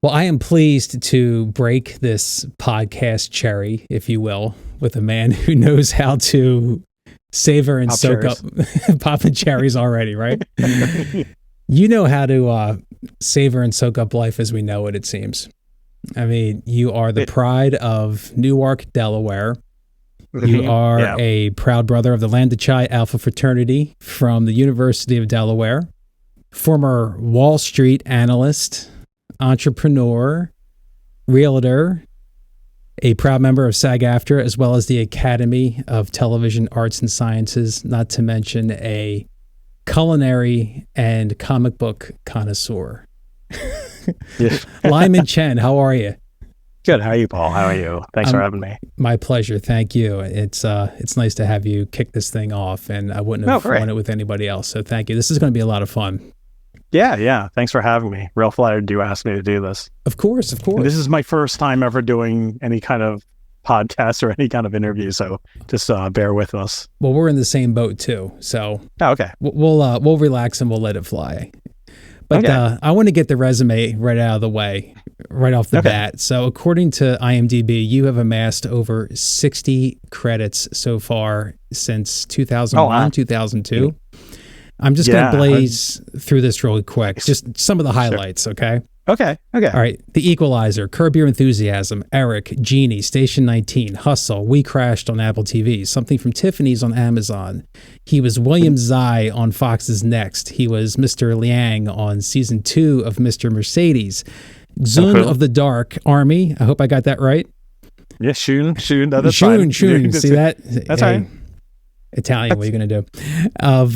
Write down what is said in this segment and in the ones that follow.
Well, I am pleased to break this podcast cherry, if you will, with a man who knows how to savor and soak up popping cherries already, right? You know how to savor and soak up life as we know it seems. I mean, you are the pride of Newark, Delaware. You are a proud brother of the Lambda Chi Alpha fraternity from the University of Delaware, former Wall Street analyst, entrepreneur, realtor, a proud member of SAG-AFTRA, as well as the Academy of Television Arts and Sciences, not to mention a culinary and comic book connoisseur. Lyman Chen, how are you? Good. How are you, Paul? How are you? Thanks for having me. My pleasure. Thank you. It's nice to have you kick this thing off, and I wouldn't have done it with anybody else. So thank you. This is going to be a lot of fun. Yeah. Thanks for having me. Real flattered you asked me to do this. Of course. And this is my first time ever doing any kind of podcast or any kind of interview, so just bear with us. Well, we're in the same boat too, so okay. We'll relax and we'll let it fly. But I want to get the resume right out of the way, right off the bat. So according to IMDb, you have amassed over 60 credits so far since 2001, 2002. I'm just going to blaze through this really quick. Just some of the highlights, okay? Okay. All right. The Equalizer, Curb Your Enthusiasm, Eric, Genie, Station 19, Hustle, We Crashed on Apple TV, Something from Tiffany's on Amazon. He was William Zai on Fox's Next. He was Mr. Liang on season 2 of Mr. Mercedes. Zune of the Dark Army. I hope I got that right. Yeah, Shun. No, that's Shun. See that? That's right. Italian, what are you going to do? Of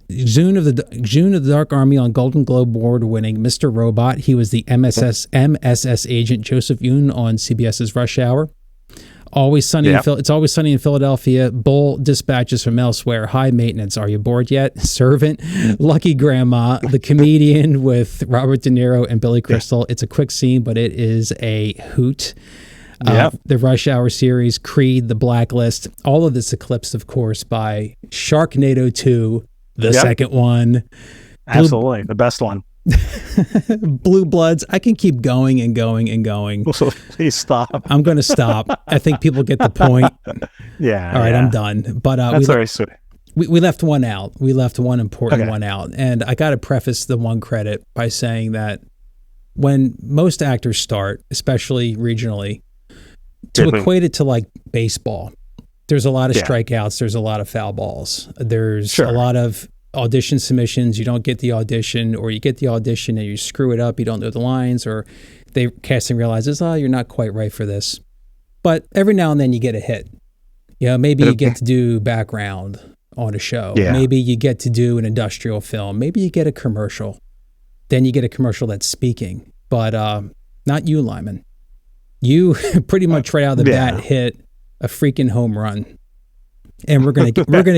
June of the Dark Army on Golden Globe Award-winning Mr. Robot. He was the MSS agent Joseph Yoon on CBS's Rush Hour. It's Always Sunny in Philadelphia. Bull Dispatches from Elsewhere. High Maintenance. Are you bored yet? Servant. Lucky Grandma. The Comedian with Robert De Niro and Billy Crystal. It's a quick scene, but it is a hoot. The Rush Hour series, Creed, The Blacklist, all of this eclipsed, of course, by Sharknado 2, the second one. Absolutely, the best one. Blue Bloods. I can keep going and going and going. Please stop. I'm going to stop. I think people get the point. All right, I'm done. But that's very sweet. We left one out. We left one important one out. And I got to preface the one credit by saying that when most actors start, especially regionally, to equate it to like baseball, there's a lot of strikeouts, there's a lot of foul balls, there's a lot of audition submissions. You don't get the audition, or you get the audition and you screw it up, you don't know the lines, or casting realizes, you're not quite right for this. But every now and then you get a hit. Maybe you get to do background on a show. Maybe you get to do an industrial film. Maybe you get a commercial. Then you get a commercial that's speaking. But not you, Lyman. You pretty much right out of the bat hit a freaking home run, and we're gonna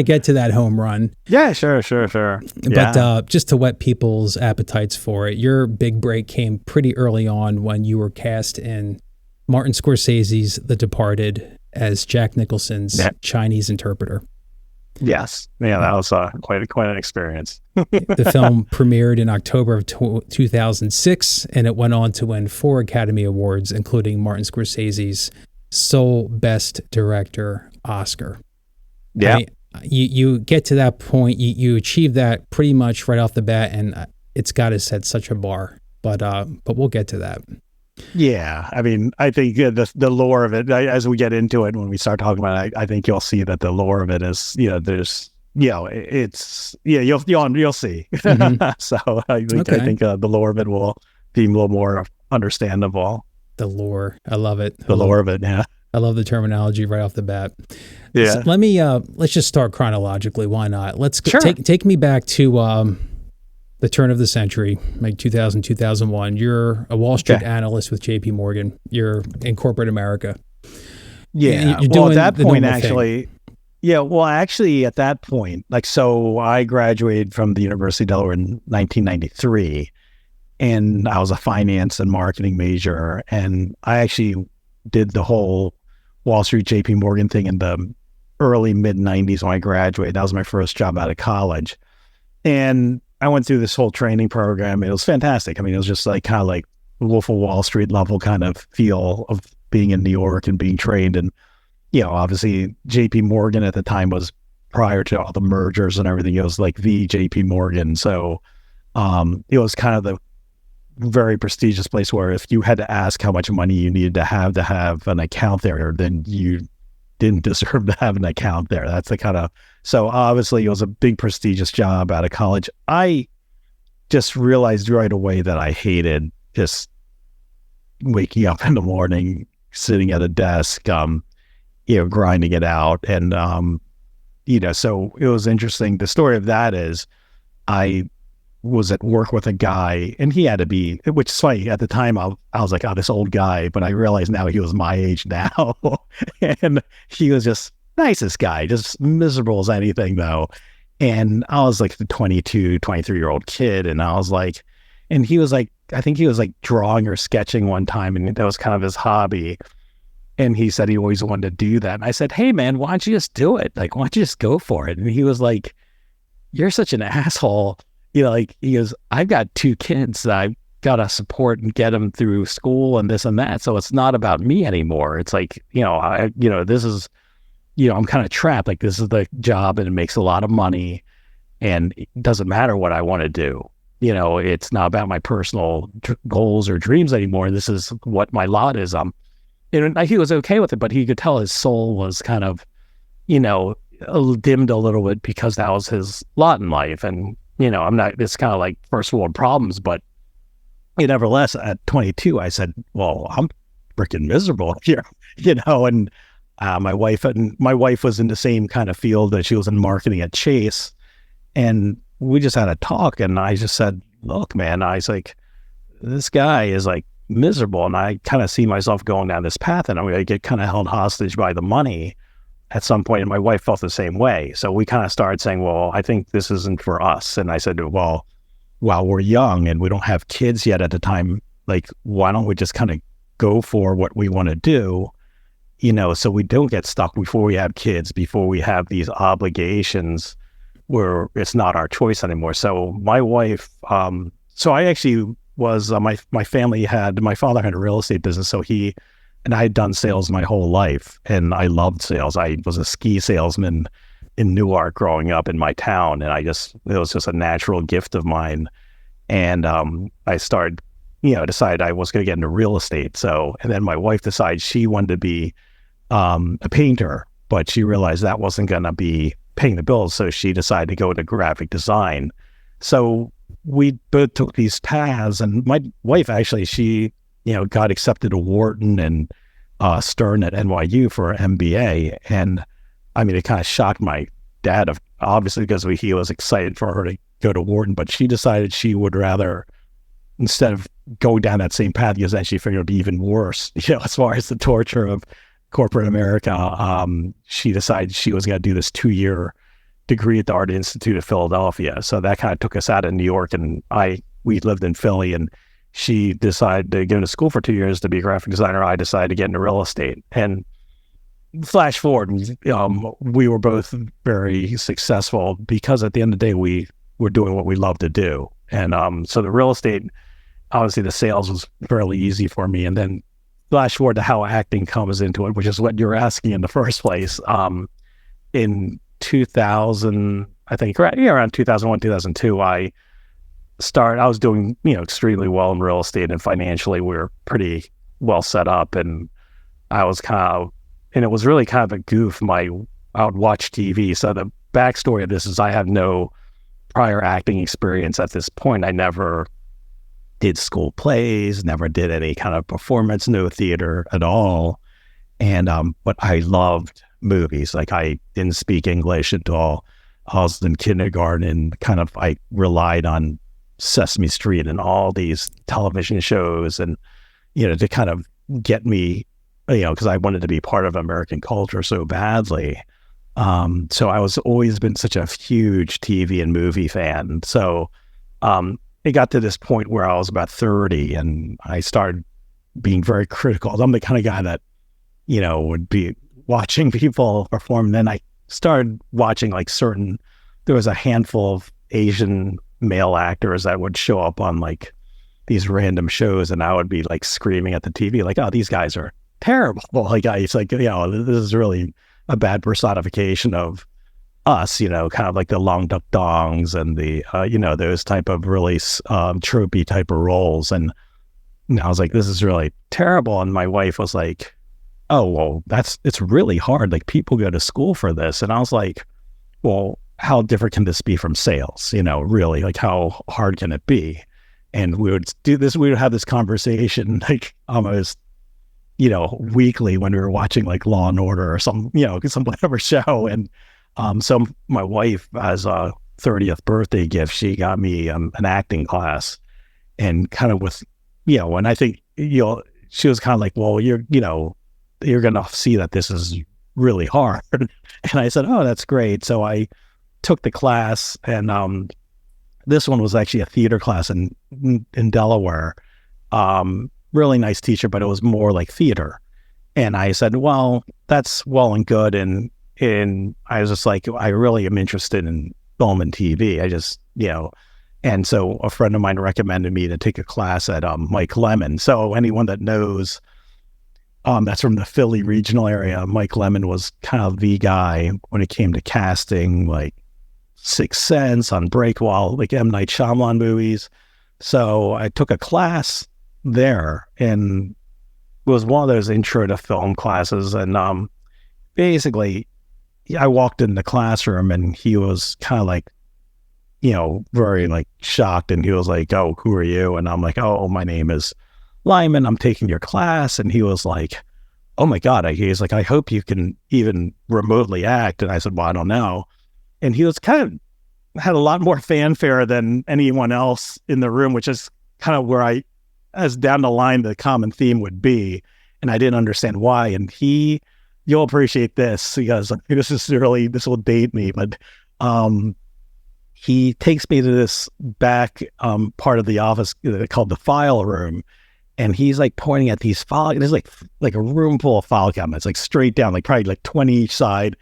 get to that home run. Yeah, sure. But just to whet people's appetites for it, your big break came pretty early on when you were cast in Martin Scorsese's The Departed as Jack Nicholson's Chinese interpreter. Yes, that was quite an experience. The film premiered in October of 2006, and it went on to win 4 Academy Awards, including Martin Scorsese's sole Best Director Oscar. Yeah, I mean, you get to that point, you achieve that pretty much right off the bat, and it's got to set such a bar. But we'll get to that. Yeah, I mean, I think the lore of it, as we get into it, when we start talking about it, I think you'll see that the lore of it is, there's, you'll see. Mm-hmm. So I think the lore of it will be a little more understandable. The lore, I love it. The lore of it, yeah. I love the terminology right off the bat. Yeah. So let's just start chronologically. Why not? Let's take me back to the turn of the century, like 2000, 2001. You're a Wall Street analyst with JP Morgan. You're in corporate America. Yeah. At that point, actually, at that point, so I graduated from the University of Delaware in 1993, and I was a finance and marketing major. And I actually did the whole Wall Street JP Morgan thing in the early mid 90s when I graduated. That was my first job out of college. And I went through this whole training program. It was fantastic. I mean, it was just kind of Wolf of Wall Street level kind of feel of being in New York and being trained. And, obviously JP Morgan at the time was, prior to all the mergers and everything, it was like the JP Morgan. So it was kind of the very prestigious place where if you had to ask how much money you needed to have an account there, then you didn't deserve to have an account there. That's the kind of, so obviously it was a big prestigious job out of college. I just realized right away that I hated just waking up in the morning, sitting at a desk, grinding it out. And, so it was interesting. The story of that is I was at work with a guy, and he had to be, which is funny, at the time I was like, oh, this old guy, but I realized now he was my age now. And he was just nicest guy, just miserable as anything though. And I was like the 22, 23-year-old kid. And I was like, and he was like, I think he was like drawing or sketching one time, and that was kind of his hobby. And he said he always wanted to do that. And I said, hey man, why don't you just do it? Like, why don't you just go for it? And he was like, you're such an asshole. He goes, I've got 2 kids that I've got to support and get them through school and this and that. So it's not about me anymore. It's like, this is, I'm kind of trapped. Like, this is the job and it makes a lot of money and it doesn't matter what I want to do. It's not about my personal goals or dreams anymore. This is what my lot is. And he was okay with it, but he could tell his soul was kind of, dimmed a little bit because that was his lot in life. And, it's kind of like first world problems, but nevertheless, at 22, I said, well, I'm freaking miserable here, and my wife was in the same kind of field that she was in marketing at Chase. And we just had a talk, and I just said, look, man, I was like, this guy is like miserable. And I kind of see myself going down this path, and I'm going to get kind of held hostage by the money at some point. And my wife felt the same way. So we kind of started saying, well, I think this isn't for us. And I said, well, while we're young and we don't have kids yet at the time, like, why don't we just kind of go for what we want to do, so we don't get stuck before we have kids, before we have these obligations where it's not our choice anymore. So my wife, so I actually was, my family my father had a real estate business. So and I had done sales my whole life, and I loved sales. I was a ski salesman in Newark growing up in my town, and it was just a natural gift of mine. And I started, decided I was going to get into real estate. So, and then my wife decided she wanted to be a painter, but she realized that wasn't going to be paying the bills. So she decided to go into graphic design. So we both took these paths, and my wife actually, she got accepted to Wharton and Stern at NYU for an MBA. And I mean, it kind of shocked my dad, obviously, because he was excited for her to go to Wharton, but she decided she would rather, instead of going down that same path, because then she figured it'd be even worse, as far as the torture of corporate America, she decided she was going to do this 2-year degree at the Art Institute of Philadelphia. So that kind of took us out of New York, and we lived in Philly, and she decided to go to school for 2 years to be a graphic designer. I decided to get into real estate. And flash forward, we were both very successful because at the end of the day, we were doing what we love to do. And so the real estate, obviously the sales was fairly easy for me. And then flash forward to how acting comes into it, which is what you're asking in the first place. In 2000, I think around 2001, 2002, I was doing, extremely well in real estate, and financially we were pretty well set up. And and it was really kind of a goof. I would watch TV. So the backstory of this is I have no prior acting experience at this point. I never did school plays, never did any kind of performance, no theater at all. And, but I loved movies. Like, I didn't speak English until I was in kindergarten, and I relied on Sesame Street and all these television shows, and, to kind of get me, because I wanted to be part of American culture so badly. So I was always been such a huge TV and movie fan. So it got to this point where I was about 30, and I started being very critical. I'm the kind of guy that, would be watching people perform. And then I started watching there was a handful of Asian male actors that would show up on these random shows, and I would be like screaming at the TV, like, oh, these guys are terrible. Like, it's like, this is really a bad personification of us, kind of like the Long Duck Dongs and the, those type of really tropey type of roles. And I was like, this is really terrible. And my wife was like, oh, well, it's really hard. Like, people go to school for this. And I was like, well, how different can this be from sales? Really, like, how hard can it be? And we would do this, we would have this conversation like almost, weekly when we were watching like Law and Order or some whatever show. And so my wife, as a 30th birthday gift, she got me an acting class, and kind of with, and I think, she was kind of like, well, you're going to see that this is really hard. And I said, oh, that's great. So I took the class, and this one was actually a theater class in Delaware. Really nice teacher, but it was more like theater. And I said, well, that's well and good. And I was just like, I really am interested in film and TV. I just, and so a friend of mine recommended me to take a class at Mike Lemon. So anyone that knows, that's from the Philly regional area, Mike Lemon was kind of the guy when it came to casting, like Sixth Sense, Unbreakable, like M. Night Shyamalan movies. So I took a class there, and it was one of those intro to film classes. And basically, I walked in the classroom, and he was kind of like, very like shocked. And he was like, oh, who are you? And I'm like, oh, my name is Lyman. I'm taking your class. And he was like, oh my God. He's like, I hope you can even remotely act. And I said, well, I don't know. And he was kind of had a lot more fanfare than anyone else in the room, which is kind of where as down the line, the common theme would be. And I didn't understand why. And you'll appreciate this. He goes, this will date me, but he takes me to this back part of the office called the file room. And he's like pointing at these file, there's like a room full of file cabinets, like straight down, like probably like 20 each side.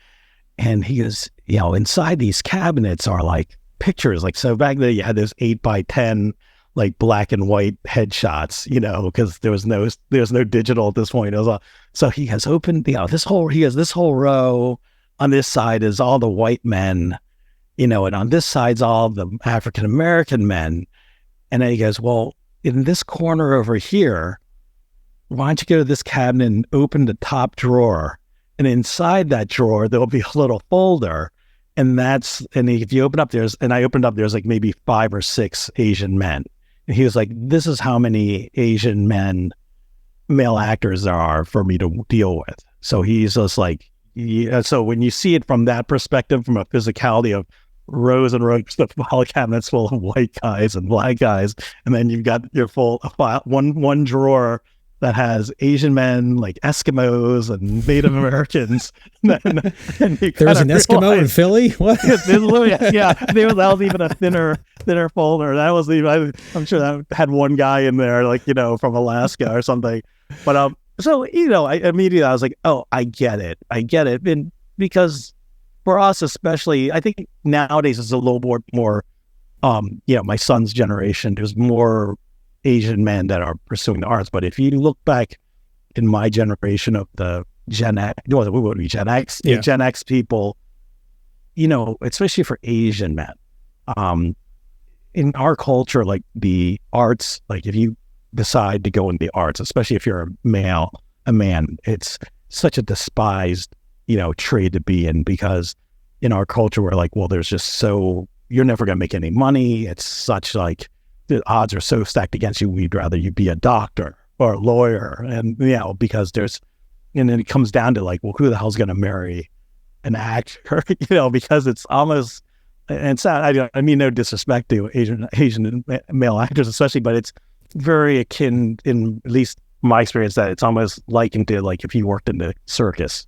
And he goes, inside these cabinets are like pictures. Like, so back then you had those 8x10, like black and white headshots, because there was no digital at this point. So he has opened, this whole row on this side is all the white men, and on this side's all the African-American men. And then he goes, well, in this corner over here, why don't you go to this cabinet and open the top drawer? And inside that drawer, there'll be a little folder. And if you open up, there's like maybe 5 or 6 Asian men. And he was like, this is how many Asian male actors there are for me to deal with. So he's just like, so when you see it from that perspective, from a physicality of rows and rows of file cabinets full of white guys and black guys, and then you've got your full file, one drawer that has Asian men, like Eskimos and Native Americans. and There's an Eskimo in Philly? What? Yeah, that was even a thinner folder. That was even, I'm sure that had one guy in there, like, from Alaska or something. But so, I immediately I was like, oh, I get it. And because for us, especially, I think nowadays it's a little more, my son's generation, there's more Asian men that are pursuing the arts. But if you look back in my generation of the Gen X, we would be Gen X, Gen X people, especially for Asian men, in our culture, like the arts, like if you decide to go in the arts, especially if you're a man, it's such a despised, trade to be in, because in our culture, we're like, well, you're never going to make any money. It's such like, the odds are so stacked against you. We'd rather you be a doctor or a lawyer. And, because and then it comes down to like, well, who the hell's going to marry an actor? Because it's almost, and it's not, I mean, no disrespect to Asian male actors, especially, but it's very akin, in at least my experience, that it's almost likened to like if you worked in the circus,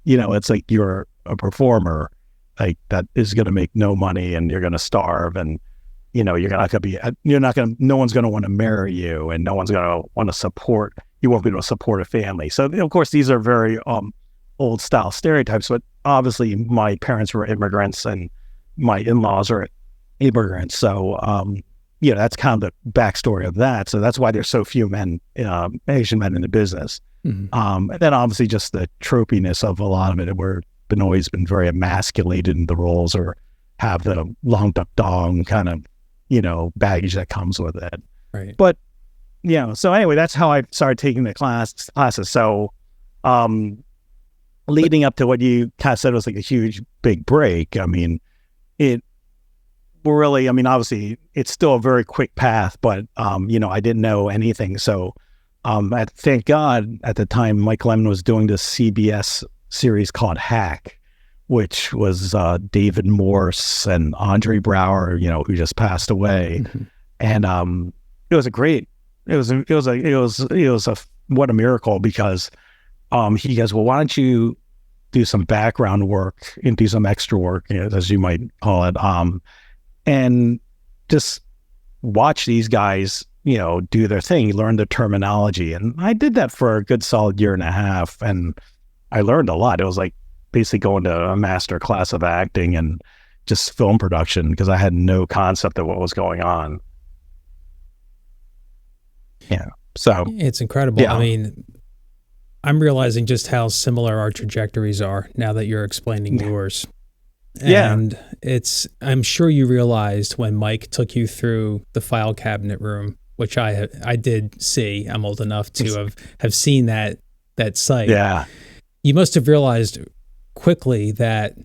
it's like you're a performer, like that is going to make no money and you're going to starve, and no one's going to want to marry you, and no one's going to want to support, you won't be able to support a family. So of course these are very old style stereotypes, but obviously my parents were immigrants and my in-laws are immigrants. So, that's kind of the backstory of that. So that's why there's so few men, Asian men in the business. And then obviously just the tropiness of a lot of it, where been always been very emasculated in the roles, or have the long duck dong kind of, baggage that comes with it. Right. But, so anyway, that's how I started taking the classes. So, leading up to what you kind of said was like a huge, big break. I mean, obviously it's still a very quick path, but, I didn't know anything. So, thank God at the time, Mike Lemon was doing this CBS series called Hack, which was David Morse and Andre Braugher, who just passed away. And it was what a miracle, because he goes, well, why don't you do some background work and do some extra work, as you might call it, and just watch these guys, do their thing, learn the terminology. And I did that for a good solid year and a half, and I learned a lot. It was like basically going to a master class of acting and just film production, because I had no concept of what was going on. Yeah. So it's incredible. Yeah. I mean, I'm realizing just how similar our trajectories are now that you're explaining yours. And I'm sure you realized when Mike took you through the file cabinet room, which I did see. I'm old enough to have seen that site. Yeah. You must have realized quickly that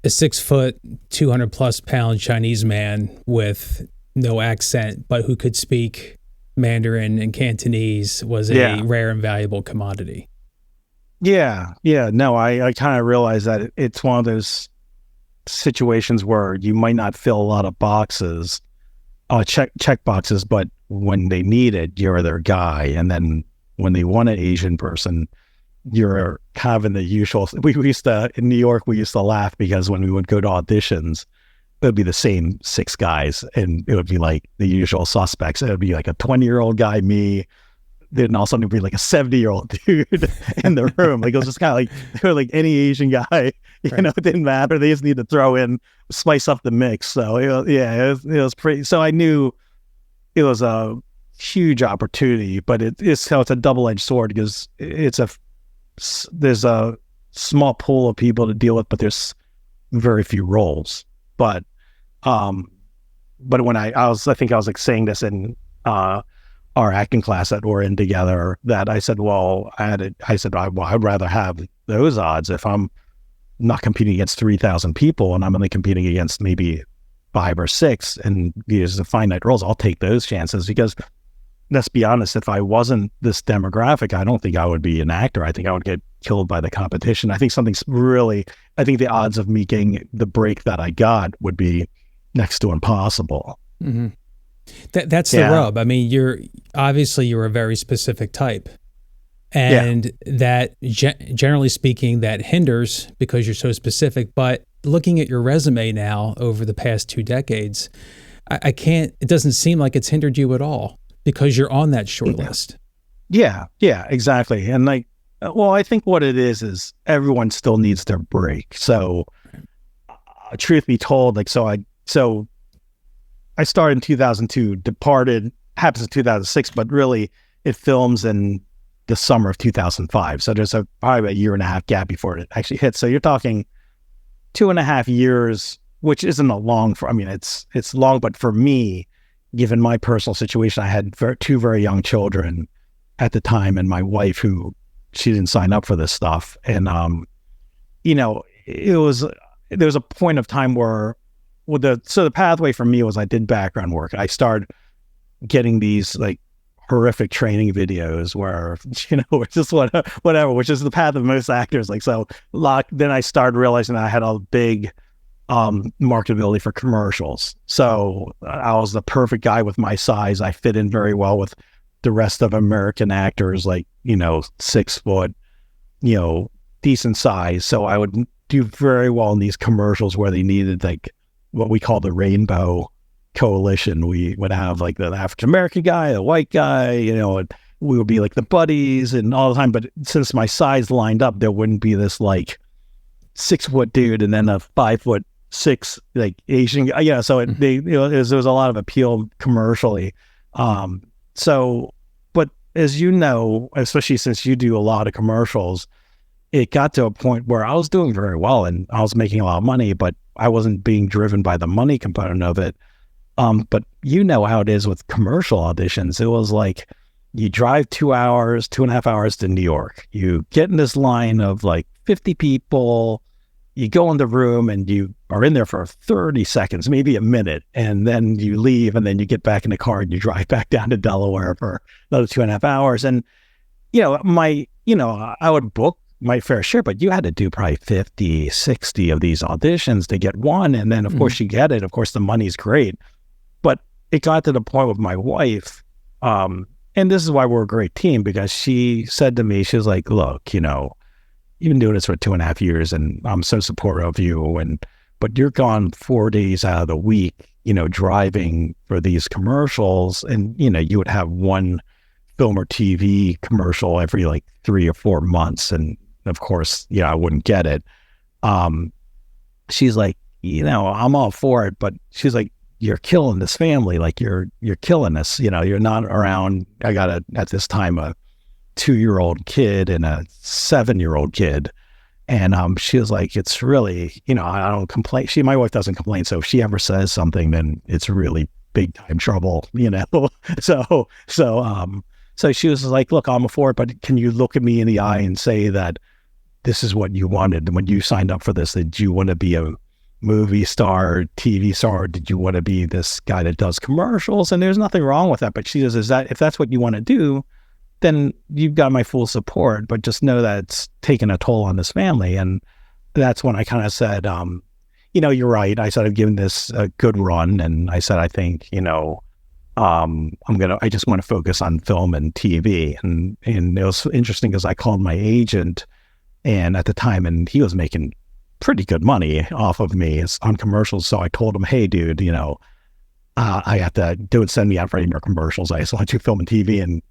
a 6 foot, 200 plus pound Chinese man with no accent, but who could speak Mandarin and Cantonese was a rare and valuable commodity. Yeah. No, I kind of realized that it's one of those situations where you might not fill a lot of boxes, check boxes, but when they need it, you're their guy. And then when they want an Asian person, you're kind of in the usual. In New York, we used to laugh, because when we would go to auditions, it would be the same 6 guys, and it would be like the usual suspects. It would be like a 20-year-old guy, me, then also it would be like a 70-year-old dude in the room. Like, it was just kind of like, they were like any Asian guy, it didn't matter. They just need to throw in, spice up the mix. So it was pretty. So I knew it was a huge opportunity, but it's a double-edged sword, because there's a small pool of people to deal with, but there's very few roles. But when I think I was like saying this in our acting class that we're in together, that I said, I'd rather have those odds if I'm not competing against 3,000 people and I'm only competing against maybe 5 or 6, and there's a finite roles. I'll take those chances, because let's be honest, if I wasn't this demographic, I don't think I would be an actor. I think I would get killed by the competition. I think the odds of me getting the break that I got would be next to impossible. Mm-hmm. That's the rub. I mean, you're a very specific type, and that generally speaking, that hinders because you're so specific. But looking at your resume now over the past 2 decades, it doesn't seem like it's hindered you at all, because you're on that short list. Yeah, exactly. And I think what it is everyone still needs their break. So, truth be told, I started in 2002, Departed happens in 2006, but really it films in the summer of 2005. So there's probably a year and a half gap before it actually hits. So you're talking 2.5 years, which isn't it's long, but for me, given my personal situation, I had 2 very young children at the time, and my wife, who she didn't sign up for this stuff. And, there was a point of time where the pathway for me was I did background work. I started getting these like horrific training videos where, it's just whatever, which is the path of most actors. Then I started realizing that I had a big marketability for commercials. So I was the perfect guy with my size. I fit in very well with the rest of American actors, 6 foot, decent size. So I would do very well in these commercials where they needed what we call the rainbow coalition. We would have the African-American guy, the white guy, and we would be the buddies and all the time. But since my size lined up, there wouldn't be this 6 foot dude and then a 5 foot 6 like Asian, so there was a lot of appeal commercially. So, but as you know, especially since you do a lot of commercials, it got to a point where I was doing very well and I was making a lot of money, but I wasn't being driven by the money component of it. But you know how it is with commercial auditions. It was like you drive 2.5 hours to New York. You get in this line of like 50 people. You go in the room and you are in there for 30 seconds, maybe a minute, and then you leave, and then you get back in the car and you drive back down to Delaware for another 2.5 hours. And, I would book my fair share, but you had to do probably 50, 60 of these auditions to get one. And then, of course, you get it. Of course, the money's great. But it got to the point with my wife, and this is why we're a great team, because she said to me, she was like, look, you've been doing this for 2.5 years and I'm so supportive of you. But you're gone 4 days out of the week, driving for these commercials. And, you would have one film or TV commercial every like 3 or 4 months. And of course, I wouldn't get it. She's like, I'm all for it, but she's like, you're killing this family. Like you're killing us, you're not around. I got at this time, a 2-year-old kid and a 7-year-old kid. And she was like, it's really, I don't complain. My wife doesn't complain. So if she ever says something, then it's really big time trouble, So she was like, look, I'm for it, but can you look at me in the eye and say that this is what you wanted when you signed up for this? Did you want to be a movie star, TV star? Did you want to be this guy that does commercials? And there's nothing wrong with that. But she says, if that's what you want to do, then you've got my full support, but just know that it's taken a toll on this family. And that's when I kind of said, you're right. I said, I've given this a good run. And I said, I think, I just want to focus on film and TV. And it was interesting because I called my agent and at the time, and he was making pretty good money off of me on commercials. So I told him, hey dude, I have to send me out for any more commercials. I just want to do film and TV. And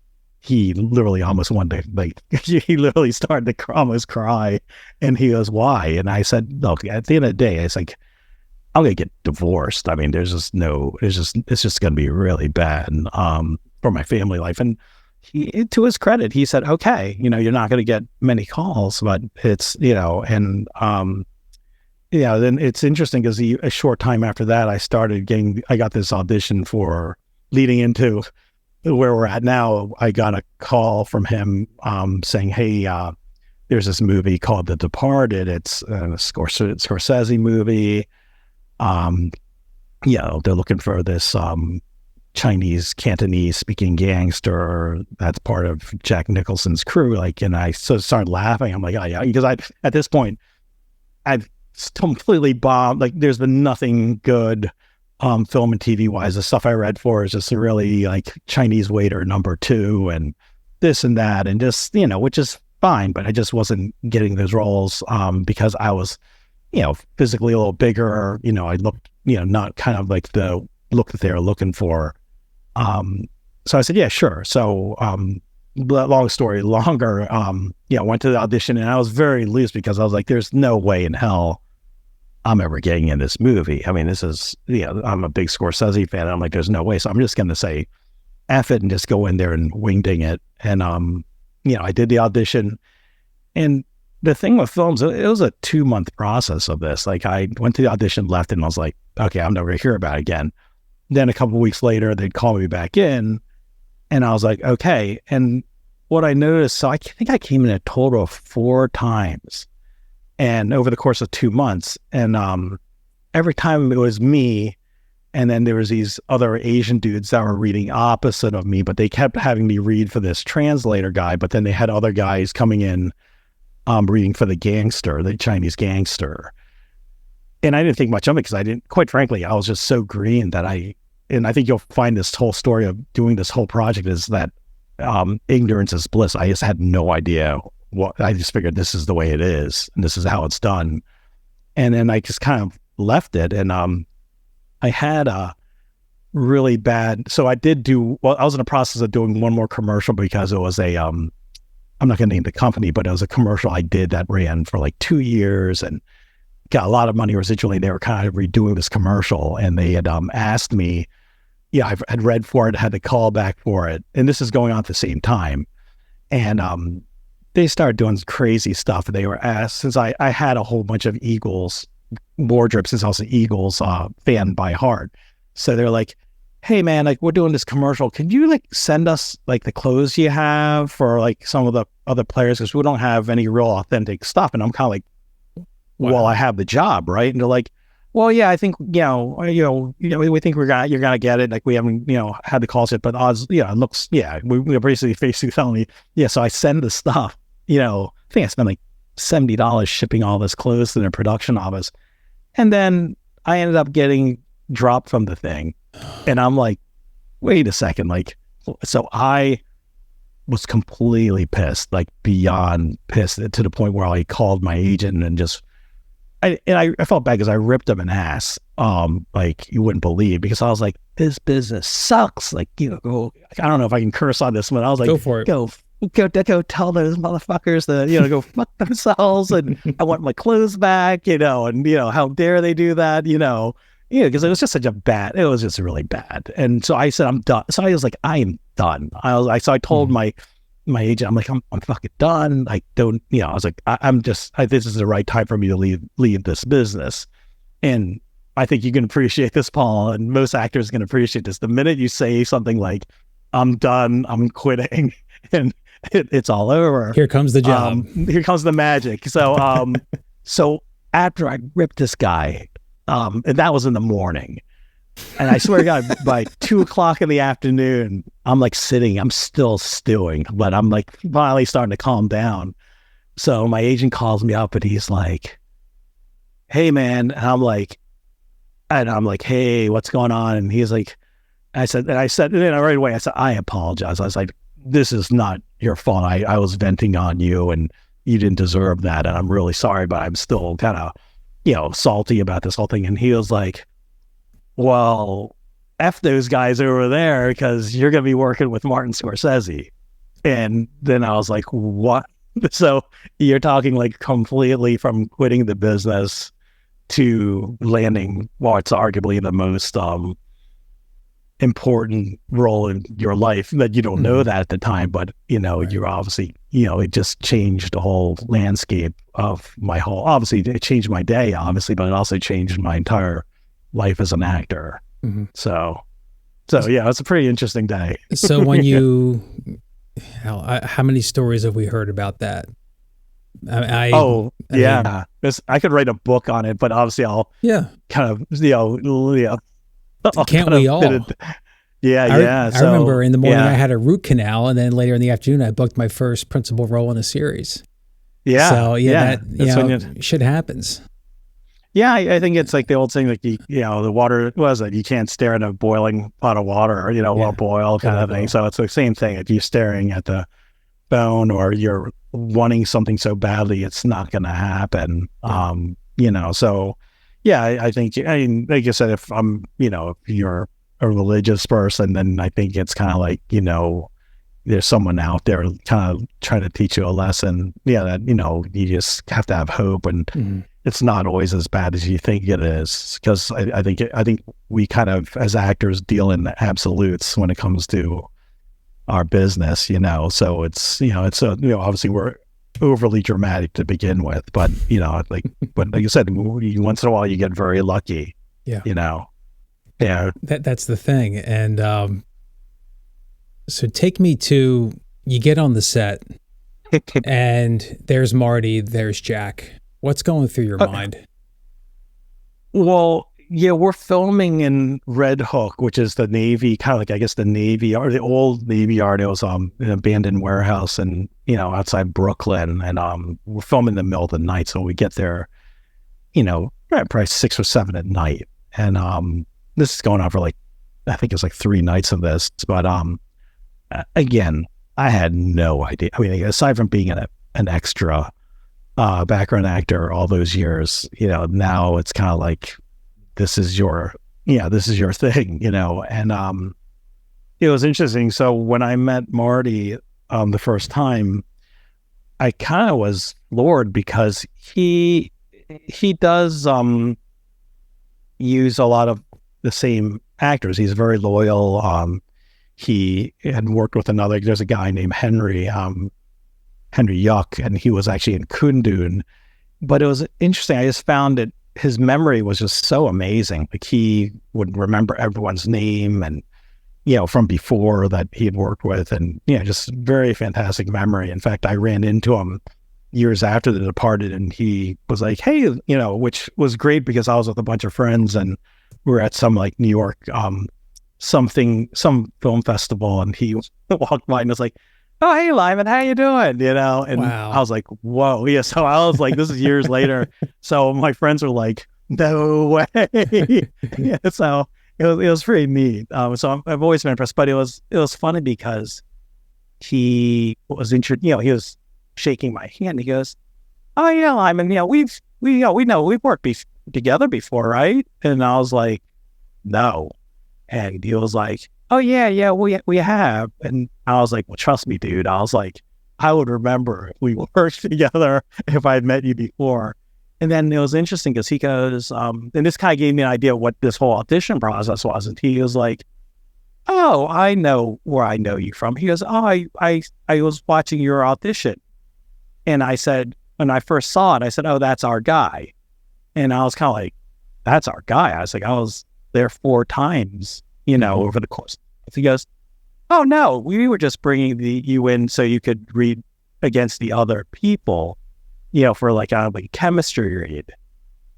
he literally almost wanted to, he literally started to almost cry. And he goes, why? And I said, look, at the end of the day, it's like, I'm going to get divorced. I mean, it's just going to be really bad for my family life. And he, to his credit, he said, okay, you're not going to get many calls, but it's, then it's interesting because a short time after that, I got this audition for leading into where we're at now. I got a call from him saying, hey, there's this movie called The Departed. It's a Scorsese movie. They're looking for this Chinese Cantonese speaking gangster that's part of Jack Nicholson's crew. And I started laughing. I'm like, oh yeah, because at this point I've completely bombed. Like there's been nothing good film and TV wise. The stuff I read for is just really like Chinese waiter number 2 and this and that, and just which is fine, but I just wasn't getting those roles because I was physically a little bigger. I looked not kind of like the look that they were looking for. So I said, yeah, sure. So long story longer, went to the audition and I was very loose because I was like, there's no way in hell I'm ever getting in this movie. I mean, this is, I'm a big Scorsese fan. And I'm like, there's no way. So I'm just going to say F it and just go in there and wingding it. And, I did the audition. And the thing with films, it was a 2-month process of this. Like I went to the audition, left, and I was like, okay, I'm never going to hear about it again. Then a couple of weeks later, they'd call me back in and I was like, okay. And what I noticed, so I think I came in a total of 4 times and over the course of 2 months. And every time it was me, and then there was these other Asian dudes that were reading opposite of me, but they kept having me read for this translator guy. But then they had other guys coming in reading for the Chinese gangster. And I didn't think much of it because quite frankly, I was just so green that and I think you'll find this whole story of doing this whole project is that ignorance is bliss. I just had no idea I just figured this is the way it is and this is how it's done. And then I just kind of left it. And I had a really bad, so I was in the process of doing one more commercial because it was I'm not going to name the company, but it was a commercial I did that ran for like 2 years and got a lot of money residually. They were kind of redoing this commercial, and they had asked me, I had read for it, had to call back for it. And this is going on at the same time. And they started doing crazy stuff. They were asked, since I had a whole bunch of Eagles wardrobe, since I was an Eagles fan by heart. So they're like, hey man, like we're doing this commercial. Can you like send us like the clothes you have for like some of the other players? Because we don't have any real authentic stuff. And I'm kind of like, well, I have the job, right? And they're like, well, yeah, I think, we think you're going to get it. Like we haven't, had the calls yet, but odds, it looks, we're basically telling me, so I send the stuff, I think I spent like $70 shipping all this clothes to their production office. And then I ended up getting dropped from the thing. And I'm like, wait a second. Like, so I was completely pissed, like beyond pissed, to the point where I called my agent and just, I felt bad because I ripped him an ass, like you wouldn't believe, because I was like, this business sucks. Like, I don't know if I can curse on this one. I was like, go for it. Go tell those motherfuckers that, go fuck themselves. And I want my clothes back, and, how dare they do that, because it was just it was just really bad. And so I said, I'm done. So I was like, I am done. So I told my agent, I'm like, I'm fucking done. I don't, I was like, this is the right time for me to leave this business. And I think you can appreciate this, Paul, and most actors can appreciate this. The minute you say something like, I'm done, I'm quitting, and it's all over. Here comes the job. Here comes the magic. So, so after I ripped this guy, and that was in the morning. And I swear to God, by 2:00 in the afternoon, I'm like I'm still stewing, but I'm like finally starting to calm down. So my agent calls me up and he's like, hey man. And I'm like, hey, what's going on? And he's like, and then right away, I said, I apologize. I was like, this is not your fault. I was venting on you and you didn't deserve that. And I'm really sorry, but I'm still kind of, salty about this whole thing. And he was like, well, F those guys over there, because you're going to be working with Martin Scorsese. And then I was like, what? So you're talking like completely from quitting the business to landing what's arguably the most important role in your life, that you don't know that at the time, but right. You're obviously, it just changed the whole landscape of my whole, obviously it changed my day, obviously, but it also changed my entire life as an actor. Mm-hmm. So yeah, it's a pretty interesting day. So when you, how many stories have we heard about that? I could write a book on it, but obviously I'll kind of, can't we all? I remember in the morning I had a root canal, and then later in the afternoon I booked my first principal role in a series. Yeah. So that shit happens. Yeah, I think it's like the old saying, like the water was it? You can't stare at a boiling pot of water, or while boil kind of thing. So it's the same thing. If you're staring at the bone, or you're wanting something so badly, it's not going to happen. So. Yeah, I think, like you said, if I'm, if you're a religious person, then I think it's kind of like, there's someone out there kind of trying to teach you a lesson. Yeah, that, you just have to have hope, and it's not always as bad as you think it is. Because I think we kind of, as actors, deal in absolutes when it comes to our business, So it's, obviously we're overly dramatic to begin with, but but like you said, once in a while you get very lucky. That's the thing. And so take me to, you get on the set and there's Marty, there's Jack. What's going through your mind? Well, we're filming in Red Hook, which is the Navy, kind of like, I guess, the Navy, or the old Navy Yard. It was an abandoned warehouse, and outside Brooklyn, and we're filming in the middle of the night. So we get there, probably 6 or 7 at night, and this is going on for I think it's 3 nights of this. But again, I had no idea. I mean, aside from being an extra, background actor all those years, now it's kind of like, this is your thing, and it was interesting. So when I met Marty the first time, I kind of was floored, because he he does use a lot of the same actors. He's very loyal. He had worked with there's a guy named Henry Yuck, and he was actually in Kundun. But it was interesting. I just found that his memory was just so amazing. Like, he would remember everyone's name and, from before that he had worked with, and, just very fantastic memory. In fact, I ran into him years after The Departed, and he was like, hey, which was great because I was with a bunch of friends and we were at some like New York, some film festival, and he walked by and was like, oh, hey, Lyman, how you doing? And wow. I was like, whoa. Yeah. So I was like, this is years later. So my friends were like, no way. Yeah. So it was pretty neat. So I've always been impressed, but it was funny because he was he was shaking my hand. He goes, oh yeah, Lyman, we know we've worked together before, right? And I was like, no. And he was like, oh yeah, we have. And I was like, well, trust me, dude. I was like, I would remember if we worked together if I'd met you before. And then it was interesting because he goes, and this guy gave me an idea of what this whole audition process was. And he was like, oh, I know where I know you from. He goes, oh, I was watching your audition. And I said, when I first saw it, I said, oh, that's our guy. And I was kind of like, that's our guy. I was like, I was there 4 times, over the course. He goes, oh no, we were just bringing you in so you could read against the other people, for like a chemistry read.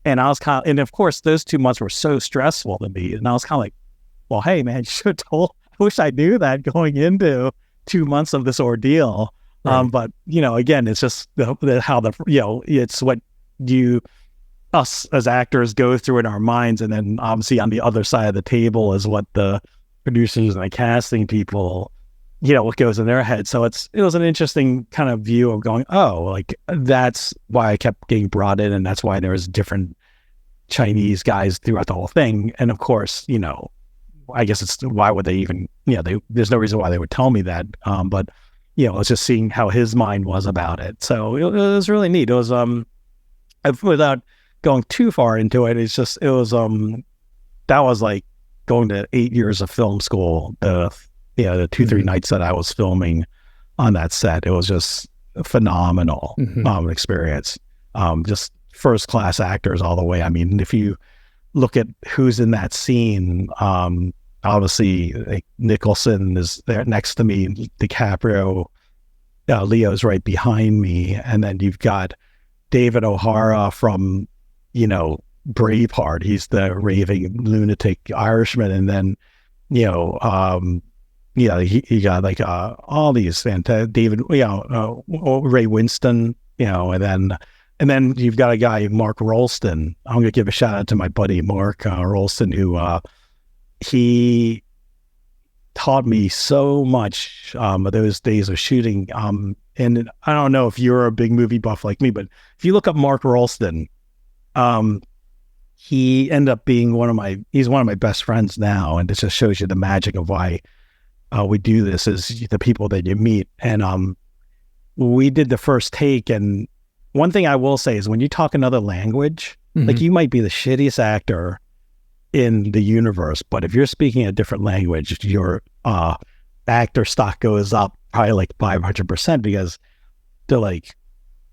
And I was and of course those 2 months were so stressful to me. And I was kind of like, well, hey man, you should have told, I wish I knew that going into 2 months of this ordeal. Right. But again, it's just it's what us as actors go through in our minds, and then obviously on the other side of the table is what the producers and the casting people, what goes in their head. So it was an interesting kind of view of going, oh, like that's why I kept getting brought in, and that's why there was different Chinese guys throughout the whole thing. And of course, I guess it's why would they even, there's no reason why they would tell me that. But it's just seeing how his mind was about it. So it was really neat. It was without going too far into it, that was like going to 8 years of film school, the 2-3 nights that I was filming on that set. It was just a phenomenal experience. Just first class actors all the way. I mean, if you look at who's in that scene, obviously like Nicholson is there next to me, DiCaprio, Leo's right behind me, and then you've got David O'Hara from Braveheart. He's the raving lunatic Irishman, and then he got like all these fantastic David, Ray Winston, and then you've got a guy, Mark Rolston. I'm gonna give a shout out to my buddy Mark Rolston, who he taught me so much those days of shooting. And I don't know if you're a big movie buff like me, but if you look up Mark Rolston, he ended up being he's one of my best friends now. And it just shows you the magic of why we do this, is the people that you meet. And we did the first take. And one thing I will say is when you talk another language, like you might be the shittiest actor in the universe, but if you're speaking a different language, your actor stock goes up probably like 500% because they're like,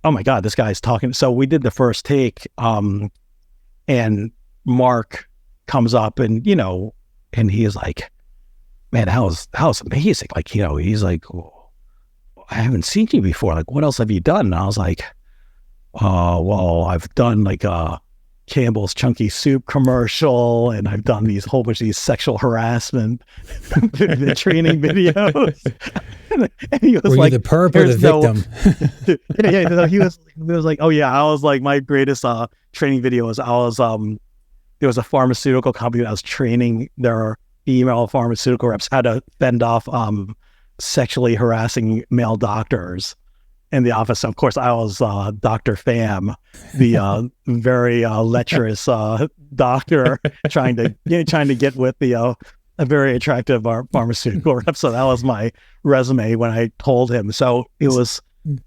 oh my God, this guy's talking. So we did the first take, and Mark comes up and, and he is like, man, that was amazing. Like, he's like, oh, I haven't seen you before. Like, what else have you done? And I was like, well, I've done like Campbell's Chunky Soup commercial, and I've done whole bunch of these sexual harassment the training videos. And he was Were like, you the perp or the victim? Yeah. He was like, oh yeah, I was like, my greatest training video was there was a pharmaceutical company that was training their female pharmaceutical reps how to fend off sexually harassing male doctors in the office. Of course, I was Dr. Pham, the very lecherous doctor trying to get with a very attractive pharmaceutical rep. So that was my resume when I told him. So it was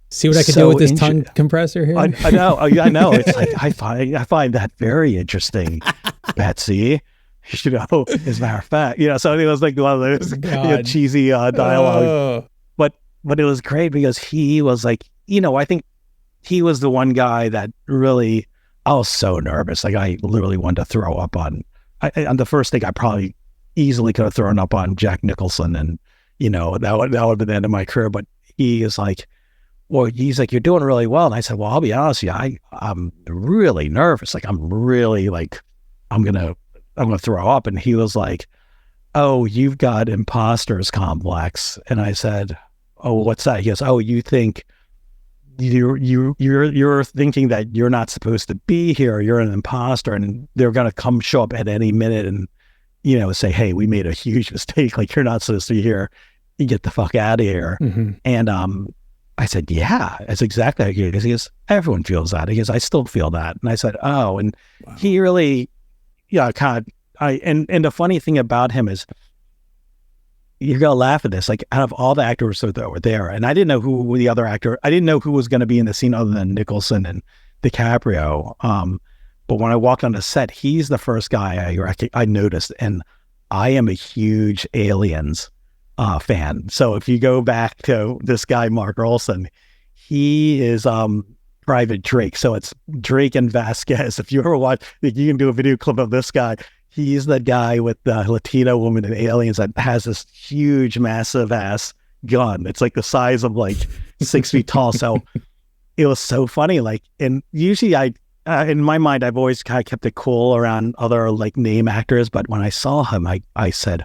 See what I can do with this tongue compressor here? I know. It's like, I find that very interesting, Betsy. As a matter of fact, so it was like one of those cheesy dialogue. But it was great because he was like, I think he was the one guy that really, I was so nervous. Like I literally wanted to throw up on the first thing I probably easily could have thrown up on Jack Nicholson, and that would have been the end of my career. But he is like, he's like, you're doing really well. And I said, well, I'll be honest with you, I'm really nervous. Like I'm really like, I'm gonna throw up. And he was like, oh, you've got imposter's complex. And I said, oh, what's that? He goes, oh, you think you're thinking that you're not supposed to be here. You're an imposter, and they're going to show up at any minute and, say, hey, we made a huge mistake. Like, you're not supposed to be here. You get the fuck out of here. Mm-hmm. And I said, yeah, that's exactly how it is. He goes, everyone feels that. He goes, I still feel that. And I said, oh, and wow. He really, and the funny thing about him is, you're going to laugh at this. Like, out of all the actors that were there, and I didn't know who the other actor, I didn't know who was going to be in the scene other than Nicholson and DiCaprio. But when I walked on the set, he's the first guy I noticed. And I am a huge Aliens fan. So if you go back to this guy, Mark Olson, he is Private Drake. So it's Drake and Vasquez. If you ever watch, you can do a video clip of this guy. He's the guy with the Latino woman in Aliens that has this huge, massive ass gun. It's like the size of like 6 feet tall. So it was so funny. Like, and usually in my mind, I've always kind of kept it cool around other like name actors. But when I saw him, I said,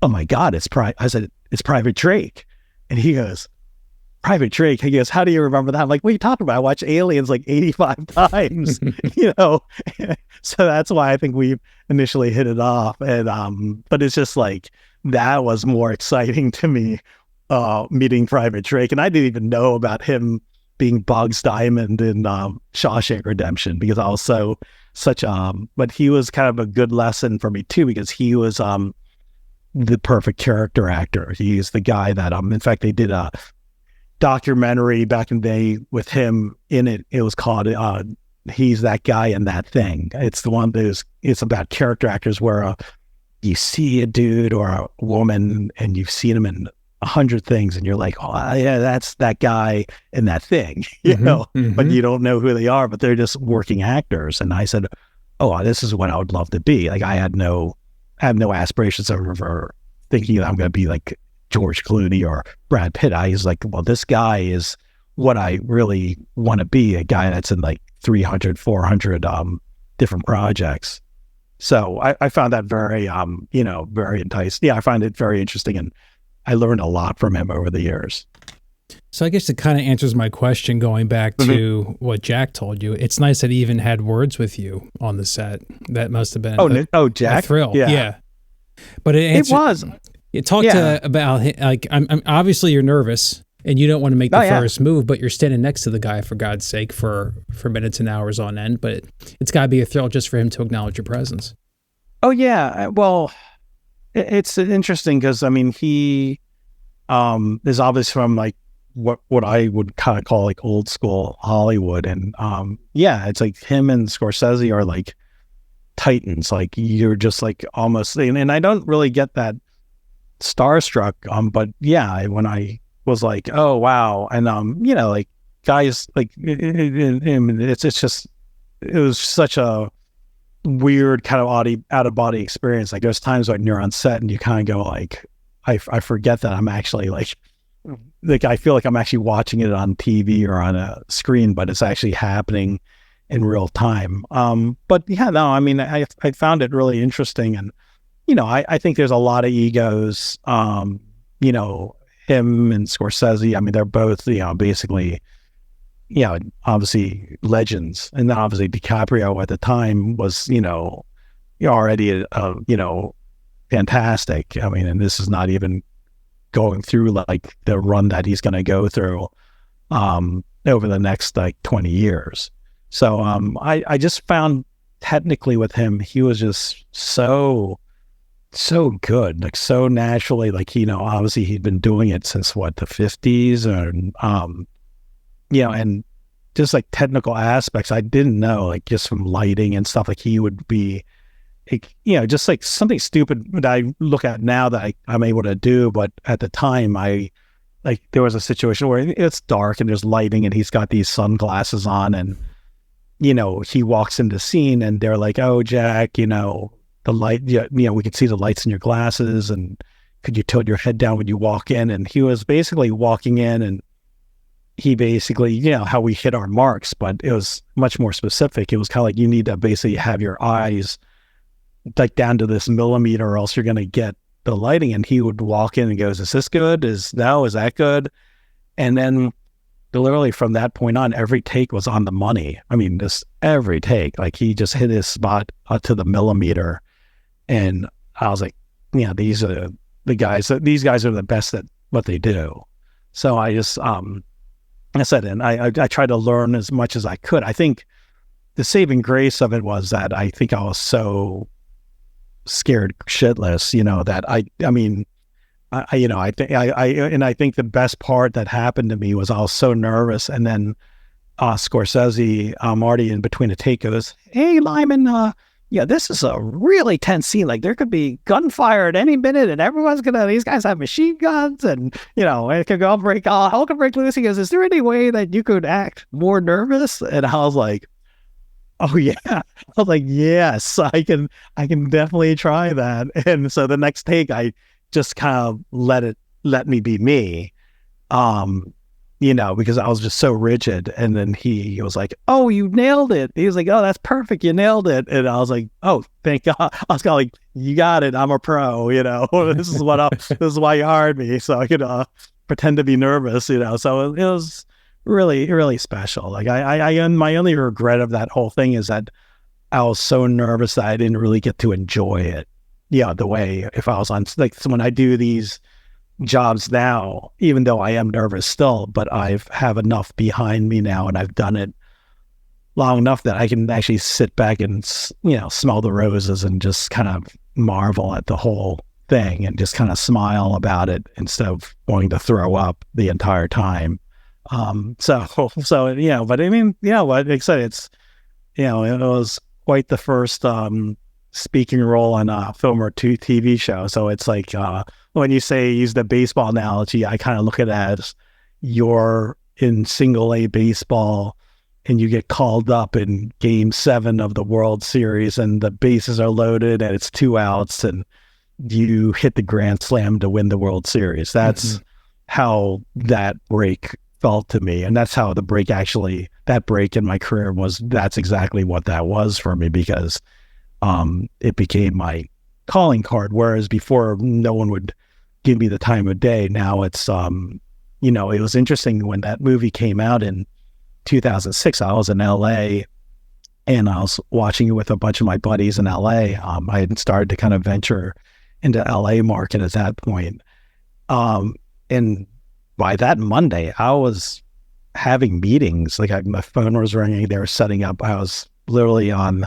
oh my God, it's Private Drake. And he goes, Private Drake. He goes, how do you remember that? I'm like, what are you talking about? I watched Aliens like 85 times, So that's why I think we initially hit it off. And but it's just like, that was more exciting to me, meeting Private Drake. And I didn't even know about him being Boggs Diamond in Shawshank Redemption, because I was but he was kind of a good lesson for me too, because he was the perfect character actor. He's the guy that in fact they did a documentary back in the day with him in it. It was called He's That Guy in That Thing. It's the one it's about character actors where you see a dude or a woman and you've seen him in 100 things and you're like, oh yeah, that's that guy in that thing, but you don't know who they are, but they're just working actors. And I said, oh, this is what I would love to be. Like, I have no aspirations of ever thinking that I'm going to be like George Clooney or Brad Pitt. I was like, well, this guy is what I really want to be, a guy that's in like 300, 400 different projects. So I found that very, very enticing. Yeah, I find it very interesting, and I learned a lot from him over the years. So I guess it kind of answers my question, going back to what Jack told you. It's nice that he even had words with you on the set. That must have been Jack? A thrill. Yeah. But it was. You talked about, like, I'm obviously you're nervous and you don't want to make the first move, but you're standing next to the guy, for God's sake, for minutes and hours on end. But it's got to be a thrill just for him to acknowledge your presence. Oh, yeah. Well, it's interesting because, I mean, he is obviously from like what I would kind of call like old school Hollywood. And it's like him and Scorsese are like titans. Like, you're just like almost, and I don't really get that starstruck, but yeah, when I was like, oh wow, and like guys, like it's just, it was such a weird kind of out of body experience. Like, there's times when you're on set and you kind of go like, I forget that I'm actually like I feel like I'm actually watching it on TV or on a screen, but it's actually happening in real time. But yeah, no, I mean, I found it really interesting. And I think there's a lot of egos, him and Scorsese. I mean, they're both, basically, obviously legends. And then obviously DiCaprio at the time was, already, fantastic. I mean, and this is not even going through like the run that he's going to go through, over the next like 20 years. So, I just found technically with him, he was just so good, like so naturally, like, obviously he'd been doing it since the 50s, and and just like technical aspects I didn't know, like just from lighting and stuff, like he would be, just like something stupid that I look at now that I'm able to do. But at the time, there was a situation where it's dark and there's lighting and he's got these sunglasses on and, he walks into the scene and they're like, "Oh, Jack, the light, we could see the lights in your glasses and could you tilt your head down when you walk in?" And he was basically walking in and he basically, how we hit our marks, but it was much more specific. It was kind of like you need to basically have your eyes like down to this millimeter or else you're going to get the lighting. And he would walk in and goes, "Is this good? Is that good?" And then literally from that point on, every take was on the money. I mean, just every take, like he just hit his spot to the millimeter. And I was like, these are the guys, these guys are the best at what they do. So I just, I said, and I tried to learn as much as I could. I think the saving grace of it was that I think I was so scared shitless, that I think the best part that happened to me was I was so nervous. And then Scorsese, already in between a take, goes, "Hey, Lyman, this is a really tense scene. Like there could be gunfire at any minute and these guys have machine guns and, it could all hell could break loose." He goes, "Is there any way that you could act more nervous?" And I was like, "Oh yeah." I was like, "Yes, I can definitely try that." And so the next take, I just kind of let me be me. Because I was just so rigid. And then he was like, "Oh, you nailed it." He was like, "Oh, that's perfect. You nailed it." And I was like, "Oh, thank God." I was kind of like, "You got it. I'm a pro, this is this is why you hired me. So I could pretend to be nervous, So it was really, really special. Like my only regret of that whole thing is that I was so nervous that I didn't really get to enjoy it. The way if I was on, like when I do these jobs now, even though I am nervous still, but I have enough behind me now and I've done it long enough that I can actually sit back and, smell the roses and just kind of marvel at the whole thing and just kind of smile about it instead of wanting to throw up the entire time. But I mean, like I said, it's, it was quite the first, speaking role on a film or TV show. So it's like, when you use the baseball analogy, I kind of look at it as you're in single A baseball and you get called up in game 7 of the World Series and the bases are loaded and it's 2 outs and you hit the grand slam to win the World Series. That's how that break felt to me. And that's how that break in my career that's exactly what that was for me, because it became my calling card. Whereas before no one would give me the time of day. Now it's, it was interesting when that movie came out in 2006, I was in LA and I was watching it with a bunch of my buddies in LA. I had started to kind of venture into LA market at that point. And by that Monday, I was having meetings, like my phone was ringing, they were setting up. I was literally on,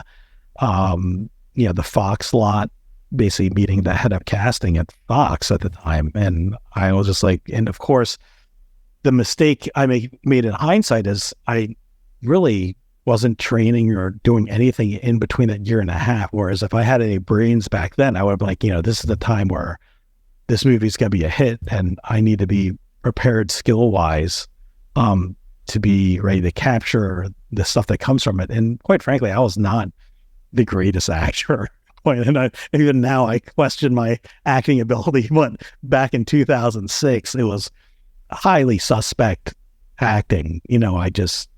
the Fox lot, basically meeting the head of casting at Fox at the time. And I was just like, and of course, the mistake I made in hindsight is I really wasn't training or doing anything in between that year and a half. Whereas if I had any brains back then, I would have been like, this is the time where this movie's going to be a hit and I need to be prepared skill-wise to be ready to capture the stuff that comes from it. And quite frankly, I was not the greatest actor. And even now I question my acting ability, but back in 2006, it was highly suspect acting. I just,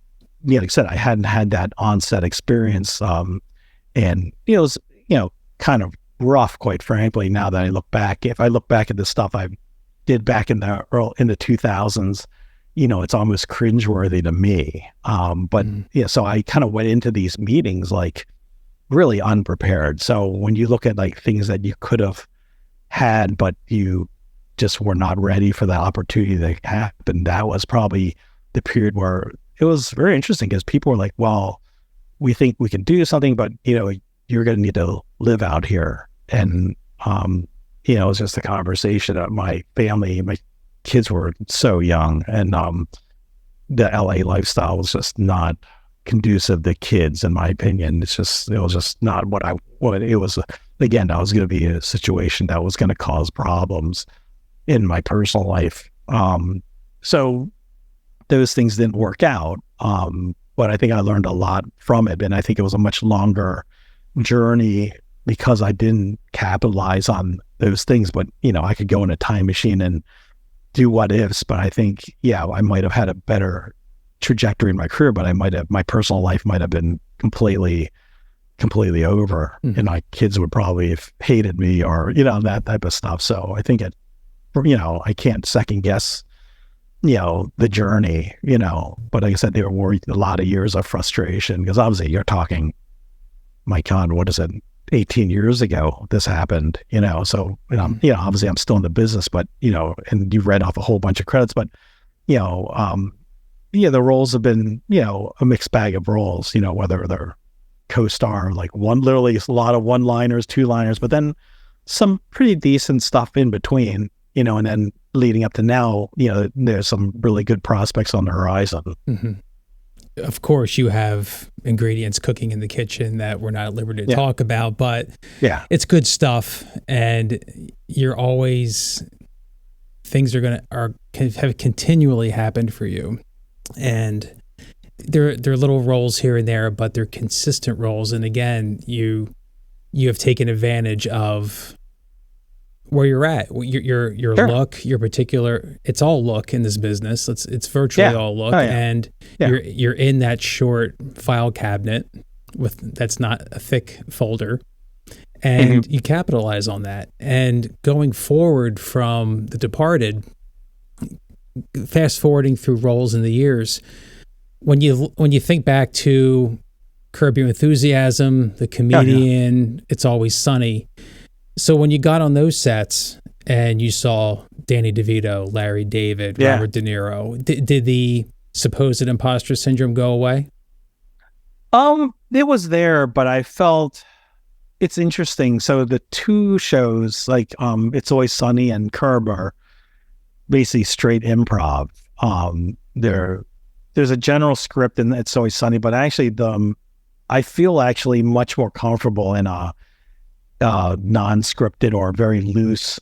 like I said, I hadn't had that on-set experience. And it was, kind of rough, quite frankly, now that I look back. If I look back at the stuff I did back in the 2000s, it's almost cringeworthy to me. So I kind of went into these meetings like really unprepared. So when you look at like things that you could have had, but you just were not ready for that opportunity that happened, that was probably the period where it was very interesting because people were like, well, we think we can do something, but you're going to need to live out here. And, it was just a conversation that my family, my kids were so young. And, the LA lifestyle was just not conducive to kids, in my opinion. It was just not what it was. Again, that was going to be a situation that was going to cause problems in my personal life. So those things didn't work out. But I think I learned a lot from it. And I think it was a much longer journey because I didn't capitalize on those things. But, I could go in a time machine and do what ifs. But I think, I might have had a better trajectory in my career, but my personal life might have been completely over. Mm-hmm. And my kids would probably have hated me or, that type of stuff. So I think I can't second guess, the journey, but like I said, there were a lot of years of frustration because obviously you're talking, my God, what is it? 18 years ago, this happened, so, obviously I'm still in the business, but, and you read off a whole bunch of credits, but, the roles have been, a mixed bag of roles, whether they're co-star, like literally a lot of one-liners, two-liners, but then some pretty decent stuff in between, and then leading up to now, there's some really good prospects on the horizon. Mm-hmm. Of course, you have ingredients cooking in the kitchen that we're not at liberty to talk about, but it's good stuff, and you're always things have continually happened for you, and they're little roles here and there, but they're consistent roles. And again, you have taken advantage of where you're at, your sure. look, your particular, it's all look in this business. It's virtually all look. And you're in that short file cabinet that's not a thick folder, and you capitalize on that. And going forward from The Departed, fast forwarding through roles in the years, when you think back to Curb Your Enthusiasm, The Comedian, It's Always Sunny. So when you got on those sets and you saw Danny DeVito, Larry David, Robert De Niro, did the supposed imposter syndrome go away? It was there, but I felt it's interesting. So the two shows, like It's Always Sunny and Curb, are basically straight improv. There's a general script in It's Always Sunny, but actually I feel actually much more comfortable in a non-scripted or very loose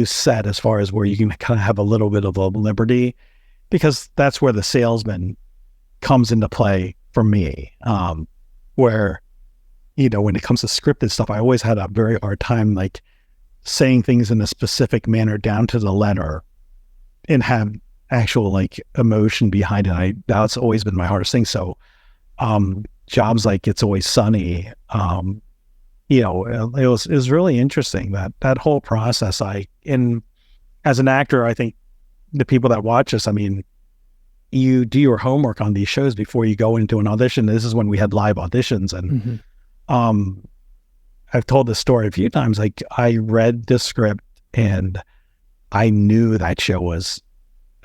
set, as far as where you can kind of have a little bit of a liberty, because that's where the salesman comes into play for me. Where, when it comes to scripted stuff, I always had a very hard time like saying things in a specific manner down to the letter and have actual like emotion behind it. That's always been my hardest thing. So jobs like It's Always Sunny, it was really interesting, that whole process. As an actor, I think the people that watch us, I mean, you do your homework on these shows before you go into an audition. This is when we had live auditions, and I've told this story a few times. Like, I read the script and I knew that show was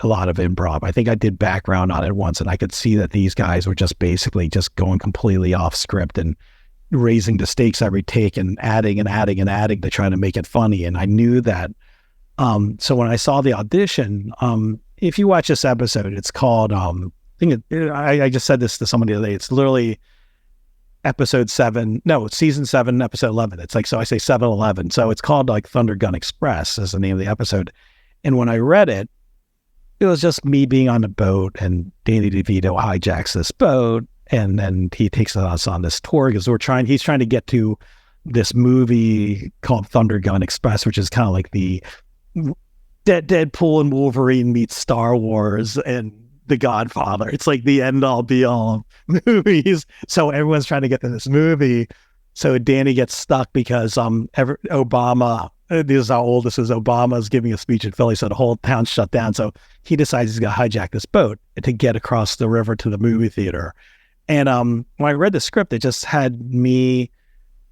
a lot of improv. I think I did background on it once, and I could see that these guys were just basically just going completely off script and raising the stakes every take and adding to try to make it funny. And I knew that. So when I saw the audition, if you watch this episode, it's called, I just said this to somebody the other day, it's literally season 7, episode 11. It's like, so I say 7-11. So it's called like Thunder Gun Express is the name of the episode. And when I read it, it was just me being on a boat, and Danny DeVito hijacks this boat, and then he takes us on this tour because he's trying to get to this movie called Thunder Gun Express, which is kind of like the Deadpool and Wolverine meets Star Wars and The Godfather. It's like the end all be all of movies. So everyone's trying to get to this movie. So Danny gets stuck because Obama, this is how old this is, Obama's giving a speech in Philly, so the whole town's shut down. So he decides he's going to hijack this boat to get across the river to the movie theater. And when I read the script, it just had me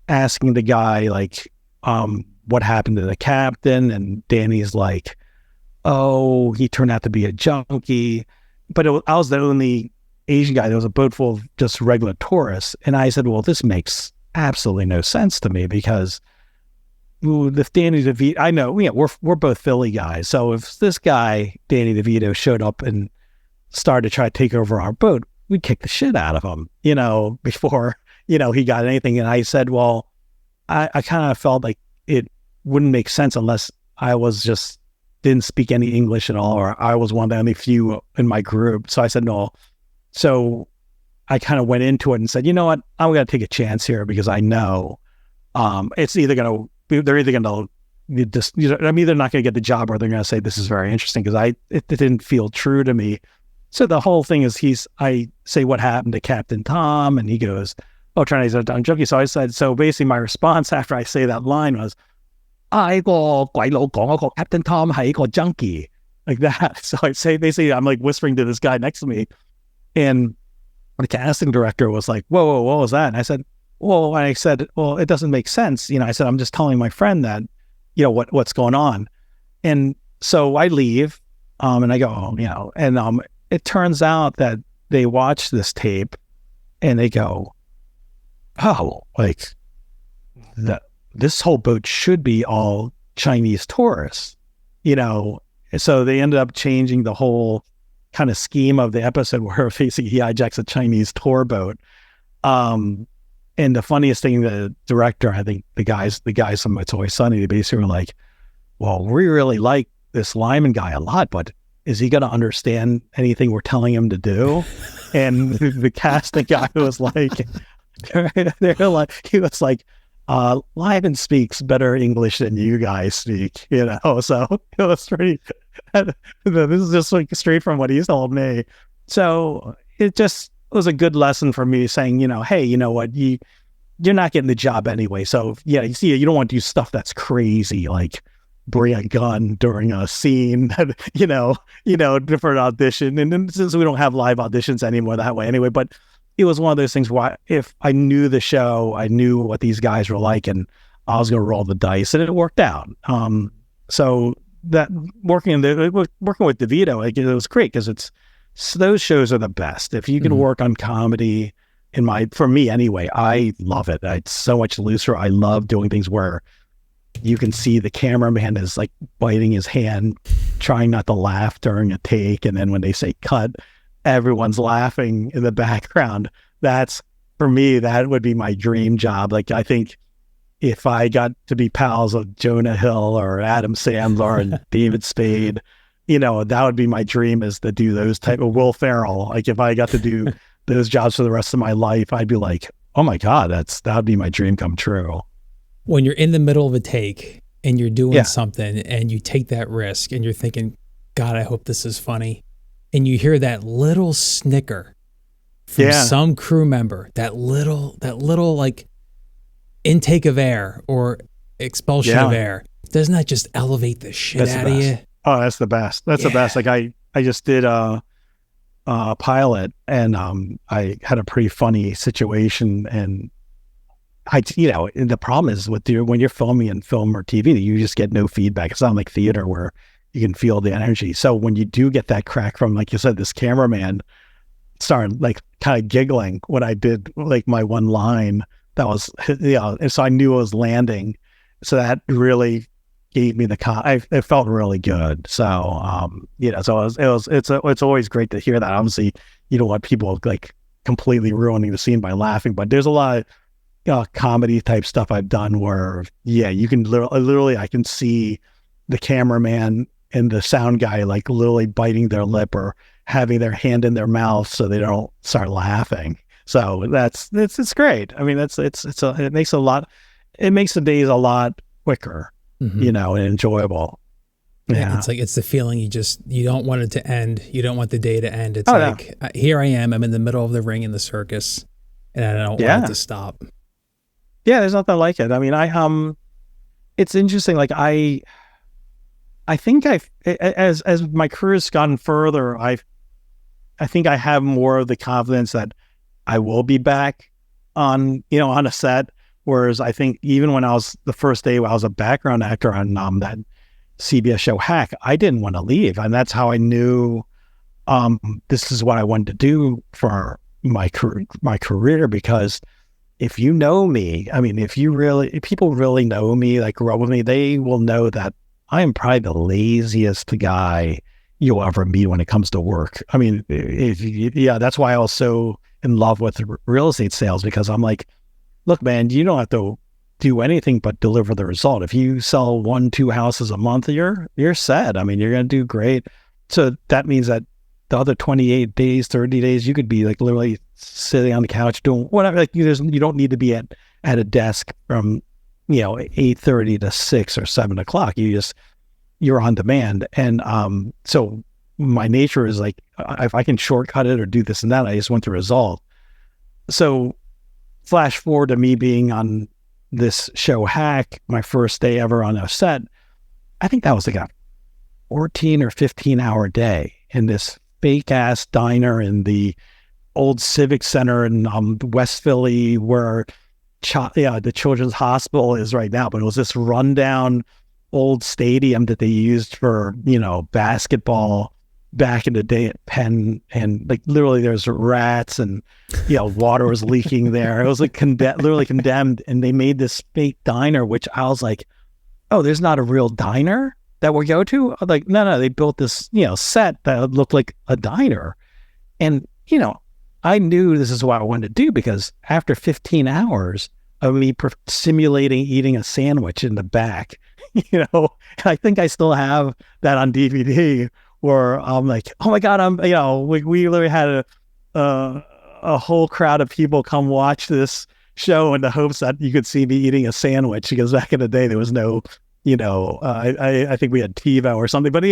asking the guy, like, what happened to the captain? And Danny's like, oh, he turned out to be a junkie. But I was the only Asian guy. There was a boat full of just regular tourists. And I said, well, this makes absolutely no sense to me, because if Danny DeVito, I know, we're both Philly guys. So if this guy, Danny DeVito, showed up in started to try to take over our boat, we'd kick the shit out of him, before, he got anything. And I said, well, I kind of felt like it wouldn't make sense unless I didn't speak any English at all, or I was one of the only few in my group. So I said, no. So I kind of went into it and said, you know what, I'm going to take a chance here because I know it's either going to, they're either going to, I'm either not going to get the job or they're going to say, this is very interesting, because it didn't feel true to me. So the whole thing is I say, what happened to Captain Tom? And he goes, oh, Chinese are junkie. So I said, so basically my response after I say that line was, 個鬼佬講嗰個 Captain Tom 係個 junkie, like that. So I say, basically, I'm like whispering to this guy next to me, and the casting director was like, whoa, what was that? And I said, well, it doesn't make sense. I said, I'm just telling my friend that, what's going on. And so I leave, and I go, and it turns out that they watch this tape and they go, oh, like this whole boat should be all Chinese tourists, So they ended up changing the whole kind of scheme of the episode where basically he hijacks a Chinese tour boat. And the funniest thing, the director, I think the guys from It's Always Sunny, they basically were like, well, we really like this Lyman guy a lot, but is he going to understand anything we're telling him to do? And the casting guy was like, he was like, Lyman speaks better English than you guys speak, so it was pretty, this is just like straight from what he's told me. So it just was a good lesson for me saying, hey, you know what, you're not getting the job anyway. So yeah, you don't want to do stuff that's crazy, like bring a gun during a scene, different audition. And then since we don't have live auditions anymore that way anyway, but it was one of those things where if I knew the show, I knew what these guys were like, and I was going to roll the dice, and it worked out. So that working with DeVito, like, it was great because those shows are the best. If you can work on comedy, for me anyway, I love it. It's so much looser. I love doing things where you can see the cameraman is like biting his hand, trying not to laugh during a take, and then when they say cut, everyone's laughing in the background. For me, that would be my dream job. Like, I think if I got to be pals with Jonah Hill or Adam Sandler and David Spade, that would be my dream, is to do those type of Will Ferrell. Like, if I got to do those jobs for the rest of my life, I'd be like, oh my God, that would be my dream come true. When you're in the middle of a take and you're doing something and you take that risk and you're thinking, God, I hope this is funny. And you hear that little snicker from some crew member, that little like intake of air or expulsion of air, doesn't that just elevate the shit out of you? Oh, that's the best. That's the best. Like I just did a pilot, and I had a pretty funny situation, and and the problem is when you're filming in film or TV, you just get no feedback. It's not like theater where you can feel the energy. So when you do get that crack from, like you said, this cameraman started like kind of giggling when I did like my one line, that was, and so I knew it was landing. So that really gave me it felt really good. So, so it's always great to hear that. Obviously, you don't want people like completely ruining the scene by laughing, but there's a lot of comedy type stuff I've done where, you can literally, I can see the cameraman and the sound guy like literally biting their lip or having their hand in their mouth so they don't start laughing. So it's great. I mean, it makes the days a lot quicker, and enjoyable. Yeah. It's the feeling you don't want it to end. You don't want the day to end. It's here I am. I'm in the middle of the ring in the circus, and I don't want it to stop. Yeah, there's nothing like it. I mean, it's interesting. Like I think as my career has gotten further, I think I have more of the confidence that I will be back on a set. Whereas I think even when I was the first day, I was a background actor on that CBS show Hack, I didn't want to leave, and that's how I knew this is what I wanted to do for my career. Because if you know me, I mean, if people really know me, like grew up with me, they will know that I am probably the laziest guy, you'll ever meet when it comes to work. I mean, that's why I was so in love with real estate sales, because I'm like, look, man, you don't have to do anything but deliver the result. If you sell 1-2 houses a month, you're set. I mean, you're going to do great. So that means that the other 28 days, 30 days, you could be like literally sitting on the couch doing whatever. Like you don't need to be at a desk from 8:30 to 6 or 7 o'clock. You're on demand. And so my nature is like, if I can shortcut it or do this and that, I just want the result. So flash forward to me being on this show Hack, my first day ever on a set. I think that was like a 14 or 15 hour day in this fake ass diner in the old Civic Center in West Philly, where the Children's Hospital is right now. But it was this rundown old stadium that they used for, basketball back in the day at Penn, and like literally there's rats and water was leaking there. It was like literally condemned, and they made this fake diner, which I was like, oh, there's not a real diner that we go to? Like, no, they built this set that looked like a diner. And I knew this is what I wanted to do, because after 15 hours of me simulating eating a sandwich in the back, I think I still have that on DVD, where I'm like, oh my God, we literally had a whole crowd of people come watch this show in the hopes that you could see me eating a sandwich, because back in the day there was no, I think we had TiVo or something, but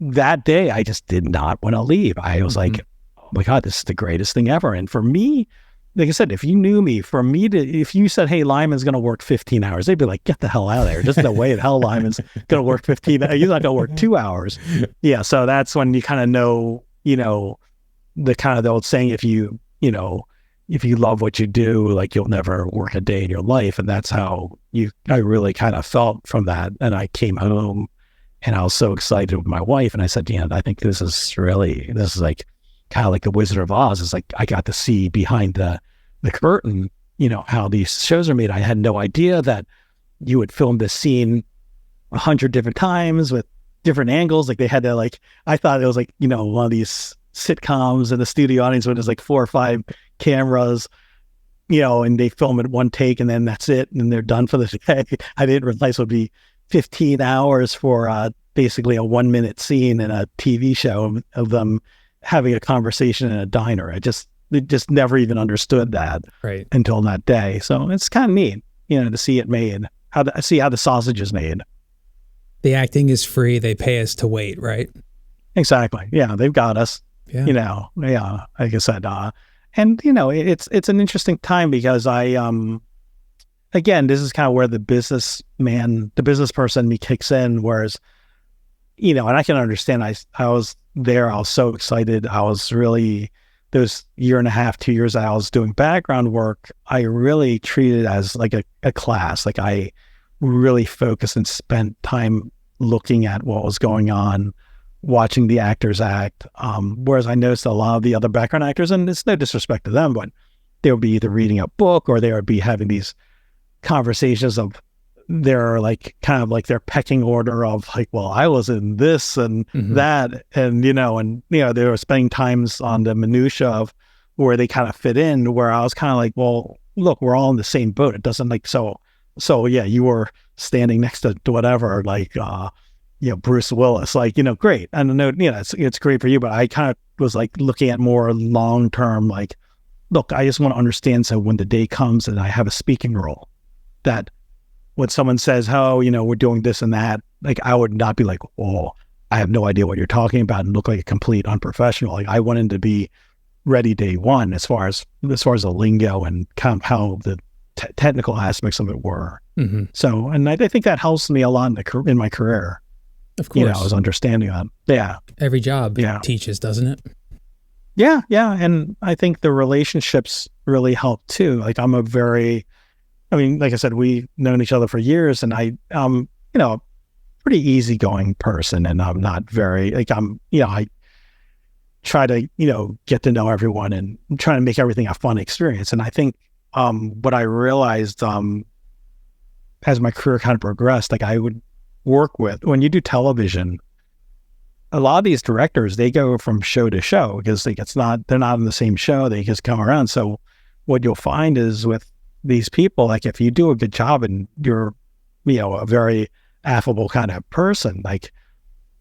that day I just did not want to leave. I was like, oh my God, this is the greatest thing ever. And for me, like I said, if you knew me, if you said, hey, Lyman's going to work 15 hours, they'd be like, get the hell out of there. There's no way the hell Lyman's going to work 15 hours. He's not going to work 2 hours. Yeah. So that's when you kind of know, the old saying, if you love what you do, like you'll never work a day in your life. And that's how I really kind of felt from that. And I came home and I was so excited with my wife. And I said, I think this is like kind of like the Wizard of Oz. It's like, I got to see behind the curtain, how these shows are made. I had no idea that you would film this scene 100 different times with different angles. Like they had to I thought it was like, one of these sitcoms in the studio audience when there's like 4 or 5 cameras, and they film it one take and then that's it. And they're done for the day. I didn't realize it would be 15 hours for basically a 1-minute scene in a TV show of them having a conversation in a diner. I just never even understood that until that day. So it's kind of neat, to see it made, see how the sausage is made. The acting is free. They pay us to wait, right? Exactly. Yeah. They've got us, like I said, and it's an interesting time, because again, this is kind of where the business person me kicks in, whereas, and I can understand, I was there, I was so excited. I was really, those 1.5, 2 years I was doing background work, I really treated it as like a class. Like I really focused and spent time looking at what was going on, watching the actors act. Whereas I noticed a lot of the other background actors, and it's no disrespect to them, but they would be either reading a book or they would be having these conversations of their kind of like their pecking order of like, well, I was in this and that, and they were spending times on the minutia of where they kind of fit in, where I was kind of like, well, look, we're all in the same boat. It doesn't so yeah, you were standing next to whatever, Bruce Willis, great. I don't know, it's great for you, but I kind of was like looking at more long-term, like, look, I just want to understand, so when the day comes and I have a speaking role, that when someone says, oh, we're doing this and that, like, I would not be like, oh, I have no idea what you're talking about, and look like a complete unprofessional. Like, I wanted to be ready day one as far as the lingo and kind of how the technical aspects of it were. So, and I think that helps me a lot in my career. Of course. I was understanding that. Yeah. Every job teaches, doesn't it? Yeah. Yeah. And I think the relationships really help too. Like like I said, we've known each other for years, and I'm, a pretty easygoing person, and I'm not very, I try to, get to know everyone and I'm trying to make everything a fun experience. And I think what I realized as my career kind of progressed, like I would work with, when you do television, a lot of these directors, they go from show to show because they're not in the same show. They just come around. So what you'll find is with these people, like if you do a good job and you're, a very affable kind of person, like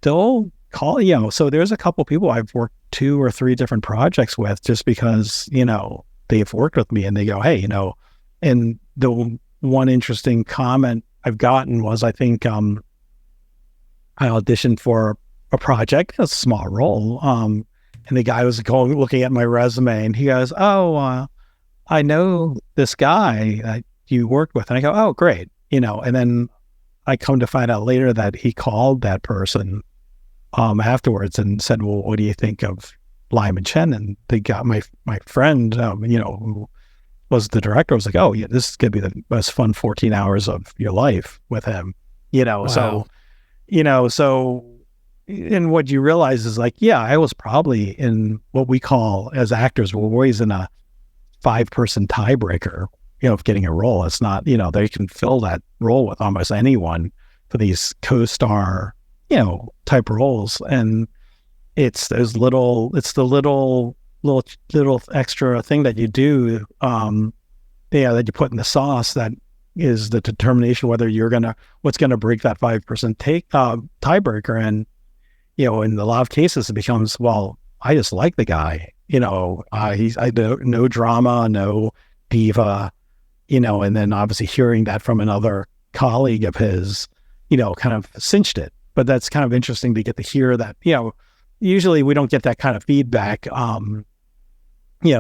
they'll call, so there's a couple people I've worked 2 or 3 different projects with just because, they've worked with me and they go, hey, and the one interesting comment I've gotten was, I think, I auditioned for a project, a small role. And the guy was looking at my resume and he goes, oh, I know this guy that you worked with. And I go, oh, great. And then I come to find out later that he called that person afterwards and said, well, what do you think of Lyman Chen? And they got my friend, who was the director, was like, oh yeah, this is going to be the most fun 14 hours of your life with him, wow. So, and what you realize is like, yeah, I was probably in what we call as actors, we're always in a 5-person tiebreaker, of getting a role. It's not, they can fill that role with almost anyone for these co-star, type roles. And it's the little extra thing that you do, that you put in the sauce that is the determination whether what's gonna break that 5% tiebreaker. And in a lot of cases it becomes, well, I just like the guy, no drama, no diva, and then obviously hearing that from another colleague of his, kind of cinched it. But that's kind of interesting to get to hear that, usually we don't get that kind of feedback. You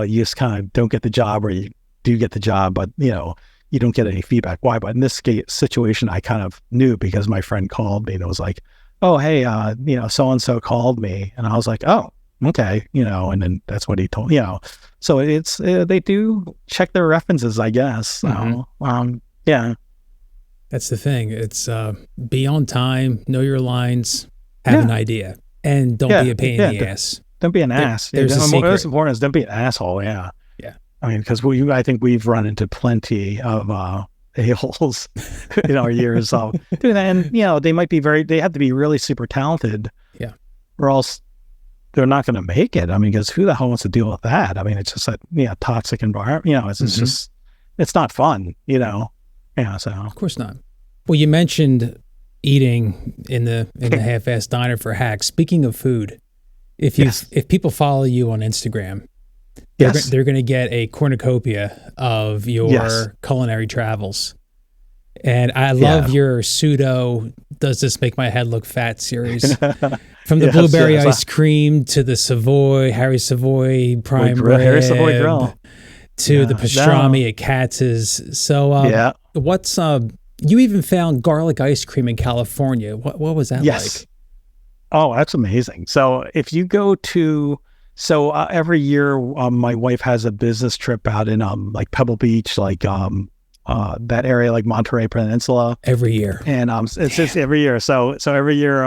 just kind of don't get the job, or you do get the job, but, you don't get any feedback. Why? But in this situation, I kind of knew because my friend called me and it was like, oh, hey, so-and-so called me. And I was like, oh, okay, and then that's what he told, So it's, they do check their references, I guess. Mm-hmm. Yeah. That's the thing. It's be on time, know your lines, have an idea, and don't be a pain in the ass. Don't be an ass. There's a secret. Most important is don't be an asshole. Yeah. Yeah. I mean, because I think we've run into plenty of a-holes in our years of doing that. And, they have to be really super talented. Yeah. Or else they're not going to make it. I mean, because who the hell wants to deal with that? I mean, it's just a toxic environment. It's just, it's not fun, Yeah, so. Of course not. Well, you mentioned eating in the half-ass diner for hacks. Speaking of food, if people follow you on Instagram, they're going to get a cornucopia of your culinary travels. And I love your pseudo "does this make my head look fat" series. From the blueberry ice cream to the Harry's Savoy prime rib, Harry's Savoy grill, to the pastrami at Katz's. So what's you even found garlic ice cream in California. What was that like? Oh, that's amazing. So if you go to, every year my wife has a business trip out in like Pebble Beach, like that area, like Monterey Peninsula. Every year. And it's just every year. So every year,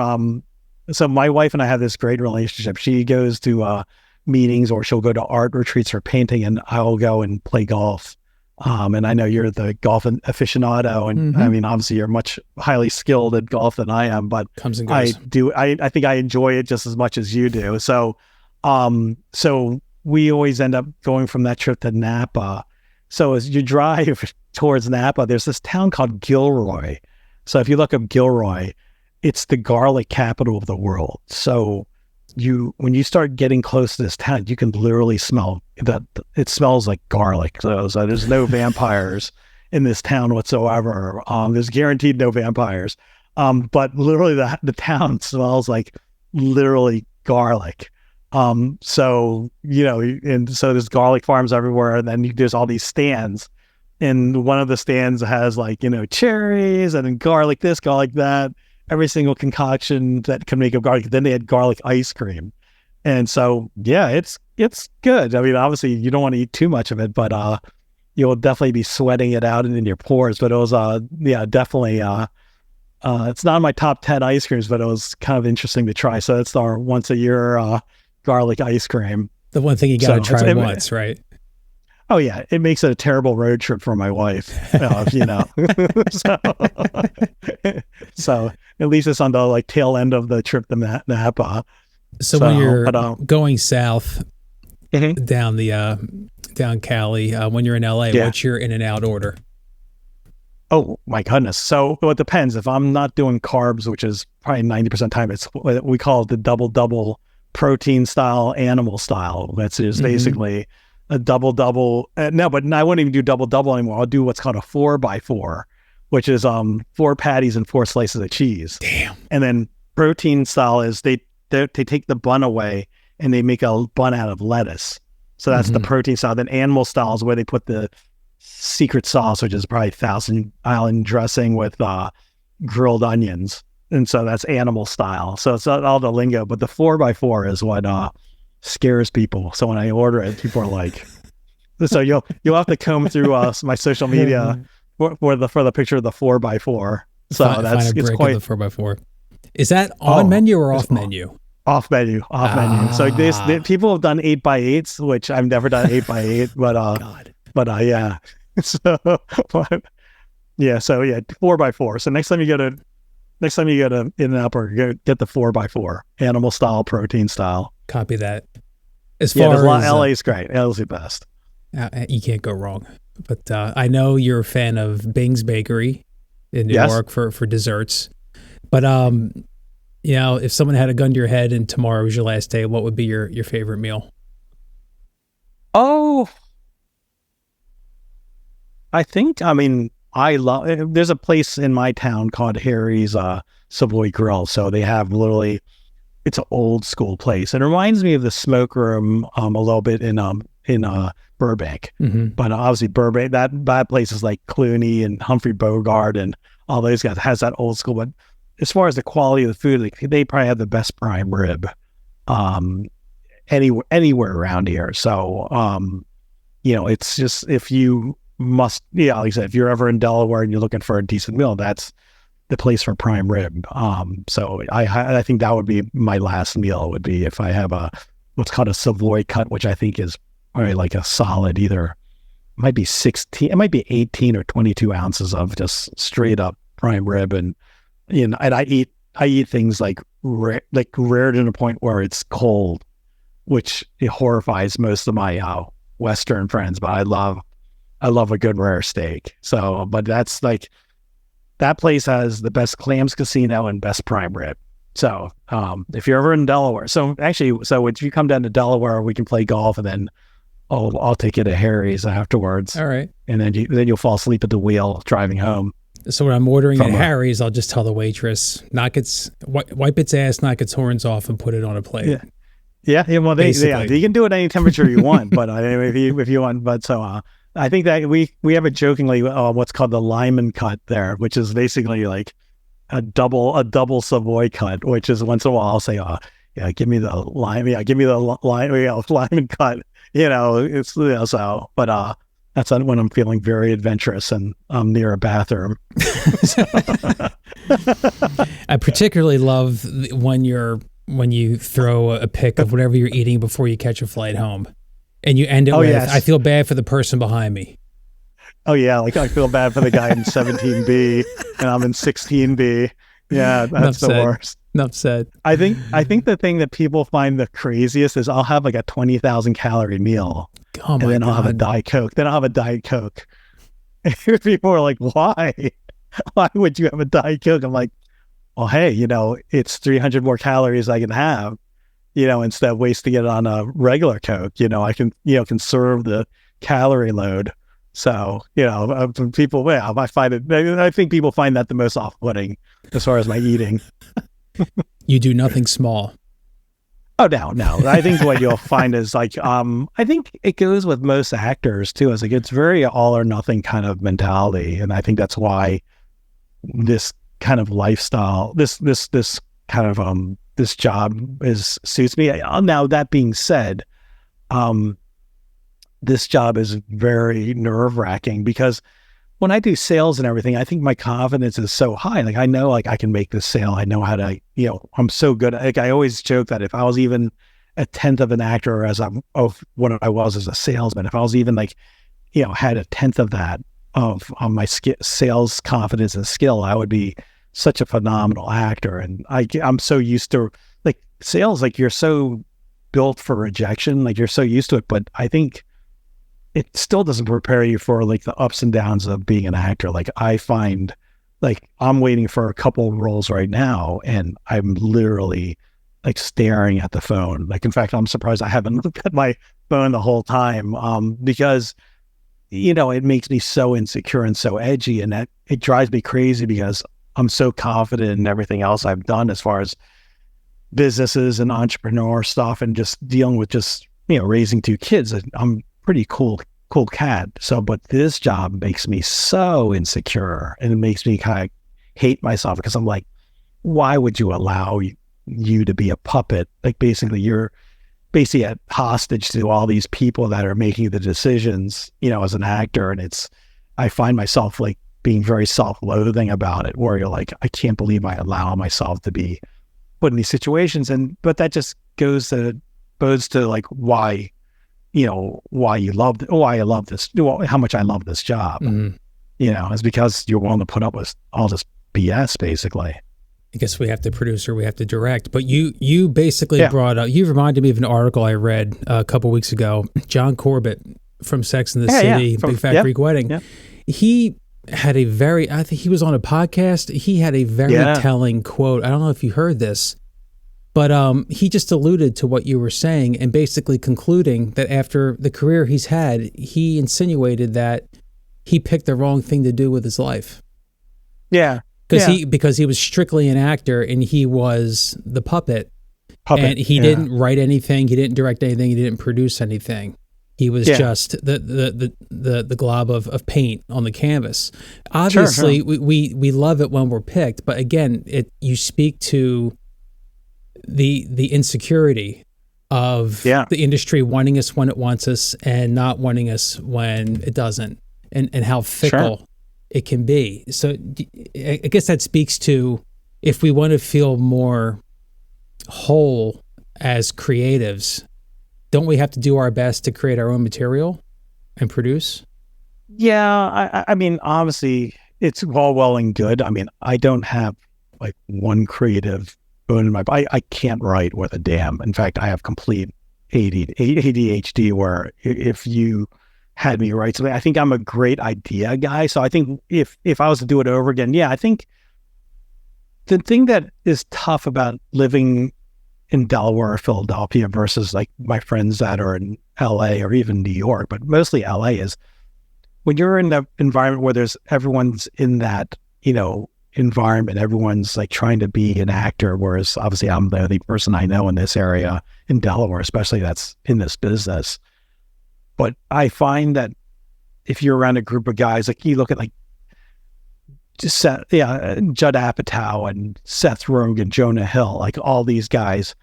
so my wife and I have this great relationship. She goes to meetings, or she'll go to art retreats for painting, and I'll go and play golf. And I know you're the golf aficionado, and I mean, obviously you're much highly skilled at golf than I am, but comes and goes. I think I enjoy it just as much as you do. So, so we always end up going from that trip to Napa. So as you drive towards Napa, there's this town called Gilroy. So if you look up Gilroy, it's the garlic capital of the world. So when you start getting close to this town, you can literally smell that it smells like garlic. So there's no vampires in this town whatsoever. There's guaranteed no vampires. But literally the town smells like literally garlic. And so there's garlic farms everywhere. And then there's all these stands. And one of the stands has cherries and then garlic this, garlic that. Every single concoction that can make a garlic. Then they had garlic ice cream. And so, it's good. I mean, obviously you don't want to eat too much of it, but you'll definitely be sweating it out in your pores. But it was, definitely, it's not in my top 10 ice creams, but it was kind of interesting to try. So it's our once a year garlic ice cream. The one thing you got to try once, right? Oh yeah, it makes it a terrible road trip for my wife. So at least it's on the like tail end of the trip to Napa. So when you're going south down Cali, when you're in LA, what's your in and out order? Oh my goodness. So it depends. If I'm not doing carbs, which is probably 90% of the time, it's what we call the double protein style, animal style. That's just basically a double. No, but I wouldn't even do double anymore. I'll do what's called a 4x4, which is 4 patties and 4 slices of cheese. Damn. And then protein style is they take the bun away and they make a bun out of lettuce. So that's the protein style. Then animal style is where they put the secret sauce, which is probably Thousand Island dressing with grilled onions. And so that's animal style. So it's not all the lingo, but the 4x4 is what scares people. So when I order it, people are like, so you'll have to comb through my social media for the picture of the 4x4. So it's quite the 4x4. Is that on menu or off menu? Off menu. So people have done 8x8s, which I've never done 8x8, but yeah. So 4x4. So next time you go to In-N-Out Burger, get the 4x4, animal style, protein style. Copy that. As far as LA's great. LA's the best. You can't go wrong. But I know you're a fan of Bing's Bakery in New York for desserts. But if someone had a gun to your head and tomorrow was your last day, what would be your favorite meal? Oh, there's a place in my town called Harry's Savoy Grill. So they have it's an old school place. It reminds me of the Smoke Room a little bit in Burbank. But obviously Burbank, that place is like Clooney and Humphrey Bogart and all those guys. It has that old school. But as far as the quality of the food, like, they probably have the best prime rib anywhere around here. So, it's just, if you must, like I said, if you're ever in Delaware and you're looking for a decent meal, that's the place for prime rib. So I think that would be my last meal, would be if I have what's called a Savoy cut, which I think is probably like a solid it might be 18 or 22 ounces of just straight up prime rib. And I eat things like rare to the point where it's cold, which it horrifies most of my Western friends, but I love a good rare steak. So, but that's like, that place has the best Clams Casino and best prime rib. So, if you're ever in Delaware, so if you come down to Delaware, we can play golf, and then I'll take you to Harry's afterwards. All right. And then you'll fall asleep at the wheel driving home. So when I'm ordering at Harry's, I'll just tell the waitress, wipe its ass, knock its horns off, and put it on a plate. Yeah. Well, you can do it any temperature you want, but if you want, but so I think that we have it jokingly what's called the Lyman cut there, which is basically like a double Savoy cut, which is once in a while I'll say, give me the Lyman cut, so, but that's when I'm feeling very adventurous and I'm near a bathroom. I particularly love when you throw a pic of whatever you're eating before you catch a flight home, and you end it with, I feel bad for the person behind me. Oh yeah, like I feel bad for the guy in 17B and I'm in 16B. Yeah, that's the worst. Enough said. I think the thing that people find the craziest is I'll have like a 20,000 calorie meal, and then I'll have a Diet Coke. And people are like, "Why? Why would you have a Diet Coke?" I'm like, "Well, hey, it's 300 more calories I can have, instead of wasting it on a regular Coke. I can conserve the calorie load." So, people, I think people find that the most off-putting as far as my eating. You do nothing small. Oh, no. I think what you'll find is like, I think it goes with most actors too. It's like, it's very all or nothing kind of mentality. And I think that's why this kind of lifestyle, this kind of, this job suits me. Now, that being said, this job is very nerve-wracking because when I do sales and everything, I think my confidence is so high. Like, I know, like, I can make this sale. I know how to, I'm so good. Like, I always joke that if I was even a tenth of an actor of what I was as a salesman, if I was even like, had a tenth of that of my sales confidence and skill, I would be such a phenomenal actor. And I'm so used to like sales, like you're so built for rejection, like you're so used to it. But I think it still doesn't prepare you for like the ups and downs of being an actor. Like I find like I'm waiting for a couple of roles right now and I'm literally like staring at the phone. Like, in fact, I'm surprised I haven't looked at my phone the whole time because, it makes me so insecure and so edgy, and that it drives me crazy because I'm so confident in everything else I've done as far as businesses and entrepreneur stuff and just dealing with just, raising two kids. I'm pretty cool cat. So, but this job makes me so insecure and it makes me kind of hate myself because I'm like, why would you allow you to be a puppet? Like basically you're basically a hostage to all these people that are making the decisions, as an actor. And I find myself like being very self-loathing about it, where you're like, I can't believe I allow myself to be put in these situations. But that just bodes to like why I love this, how much I love this job, is because you're willing to put up with all this BS basically. I guess we have to produce or we have to direct. But you basically brought up, you reminded me of an article I read a couple weeks ago. John Corbett from Sex and the City, Big Fat Greek Wedding. Yeah. He had I think he was on a podcast. He had a very telling quote. I don't know if you heard this, but he just alluded to what you were saying and basically concluding that after the career he's had, he insinuated that he picked the wrong thing to do with his life. Yeah. Because he was strictly an actor and he was the puppet. And he didn't write anything, he didn't direct anything, he didn't produce anything. He was just the glob of paint on the canvas. Obviously, we love it when we're picked, but again, you speak to the insecurity of the industry wanting us when it wants us and not wanting us when it doesn't, and how fickle it can be. So I guess that speaks to, if we want to feel more whole as creatives, don't we have to do our best to create our own material and produce? Yeah, I mean, obviously, it's all well and good. I mean, I don't have like one creative bone in my body. I can't write worth a damn. In fact, I have complete ADHD where if you had me write something, I think I'm a great idea guy. So I think if I was to do it over again, I think the thing that is tough about living in Delaware or Philadelphia versus like my friends that are in LA or even New York, but mostly LA, is when you're in the environment where everyone's in that, environment, everyone's like trying to be an actor, whereas obviously I'm the only person I know in this area in Delaware, especially that's in this business. But I find that if you're around a group of guys, like you look at like Judd Apatow and Seth Rogen, Jonah Hill, like all these guys,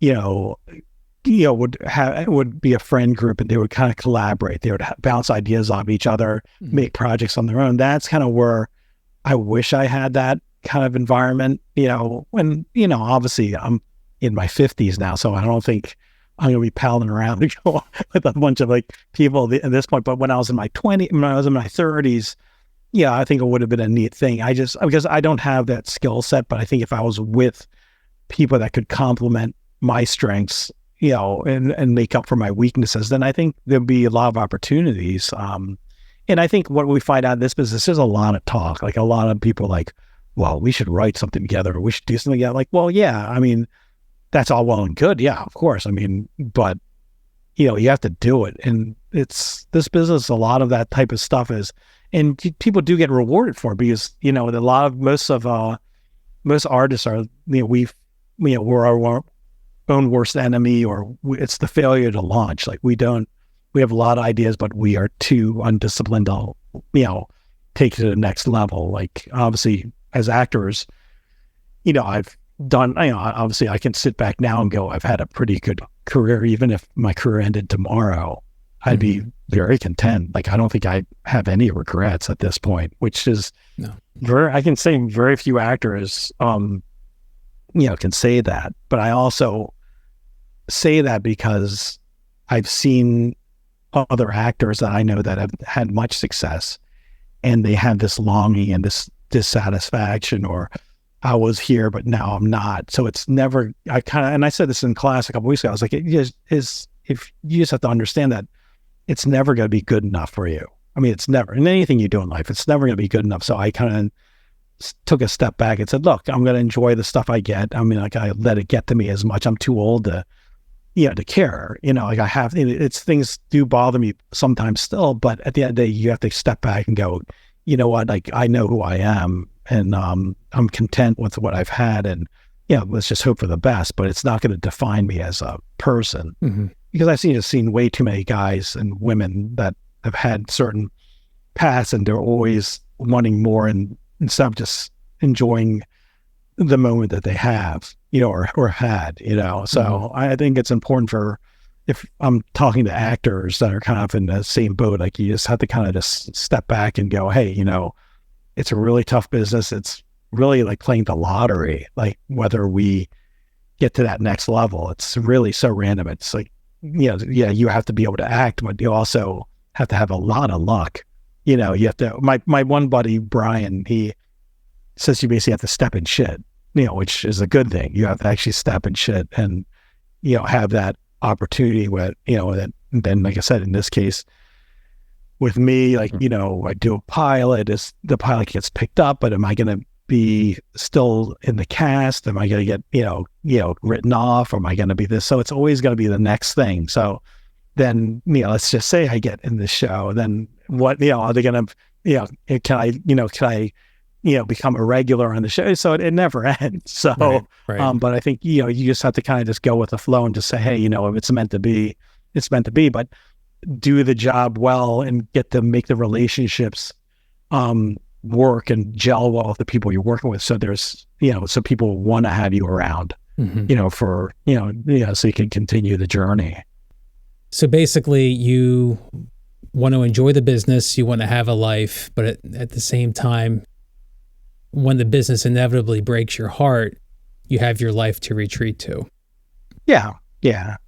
would be a friend group and they would kind of collaborate. They would bounce ideas off each other, make projects on their own. That's kind of where I wish I had that kind of environment, when, obviously I'm in my 50s now, so I don't think I'm going to be palling around with a bunch of like people at this point. But when I was in my 30s, I think it would have been a neat thing. Because I don't have that skill set, but I think if I was with people that could complement my strengths, and make up for my weaknesses, then I think there'd be a lot of opportunities. And I think what we find out in this business, there's a lot of talk. Like a lot of people like, well, we should write something together, or we should do something together. Like, well, yeah, I mean, that's all well and good. Yeah, of course. I mean, but you have to do it. And it's this business, a lot of that type of stuff is, and people do get rewarded for it because, most artists are, we're our own worst enemy, or it's the failure to launch. Like we have a lot of ideas, but we are too undisciplined to, take it to the next level. Like obviously as actors, I've done, obviously I can sit back now and go, I've had a pretty good career. Even if my career ended tomorrow, I'd be very content. Like, I don't think I have any regrets at this point, which is I can say very few actors, can say that. But I also, say that because I've seen other actors that I know that have had much success, and they have this longing and this dissatisfaction, or I was here, but now I'm not. So it's never, and I said this in class a couple weeks ago, I was like, if you just have to understand that it's never going to be good enough for you. I mean, it's never, in anything you do in life, it's never going to be good enough. So I kind of took a step back and said, look, I'm going to enjoy the stuff I get. I mean, like, I let it get to me as much. I'm too old to, to care, like I have, it's things do bother me sometimes still, but at the end of the day, you have to step back and go, you know what, like, I know who I am, and I'm content with what I've had, and let's just hope for the best, but it's not going to define me as a person. Mm-hmm. Because I've seen way too many guys and women that have had certain paths, and they're always wanting more, and instead of just enjoying the moment that they have, or had, so mm-hmm. I think it's important if I'm talking to actors that are kind of in the same boat, like, you just have to kind of just step back and go, hey, it's a really tough business. It's really like playing the lottery, like whether we get to that next level. It's really so random. It's like, you have to be able to act, but you also have to have a lot of luck. You have to, my one buddy, Brian, he says you basically have to step in shit, which is a good thing. You have to actually step in shit and, have that opportunity with, and then, like I said, in this case, with me, like, I do a pilot, the pilot gets picked up, but am I going to be still in the cast? Am I going to get, written off? Or am I going to be this? So it's always going to be the next thing. So then, let's just say I get in the show, then what, are they going to, can I, become a regular on the show? So it never ends. So, right. But I think, you just have to kind of just go with the flow and just say, hey, if it's meant to be, it's meant to be, but do the job well and get to make the relationships, work and gel well with the people you're working with. So there's, so people want to have you around, mm-hmm. So you can continue the journey. So basically you want to enjoy the business, you want to have a life, but at the same time, when the business inevitably breaks your heart, you have your life to retreat to. Yeah. Yeah.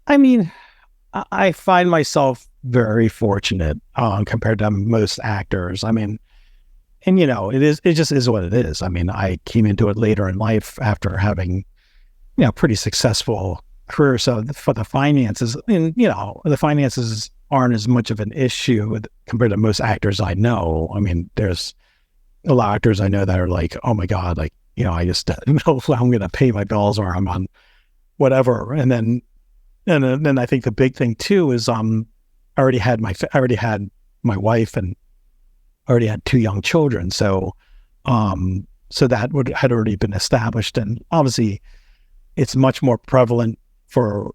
I mean, I find myself very fortunate compared to most actors. I mean, and it just is what it is. I mean, I came into it later in life after having, pretty successful career. So for the finances, and the finances aren't as much of an issue compared to most actors I know. I mean, there's a lot of actors I know that are like, oh my God, like, I just don't know if I'm going to pay my bills or I'm on whatever. And then I think the big thing too is I already had my wife and already had 2 young children. So that had already been established. And obviously it's much more prevalent for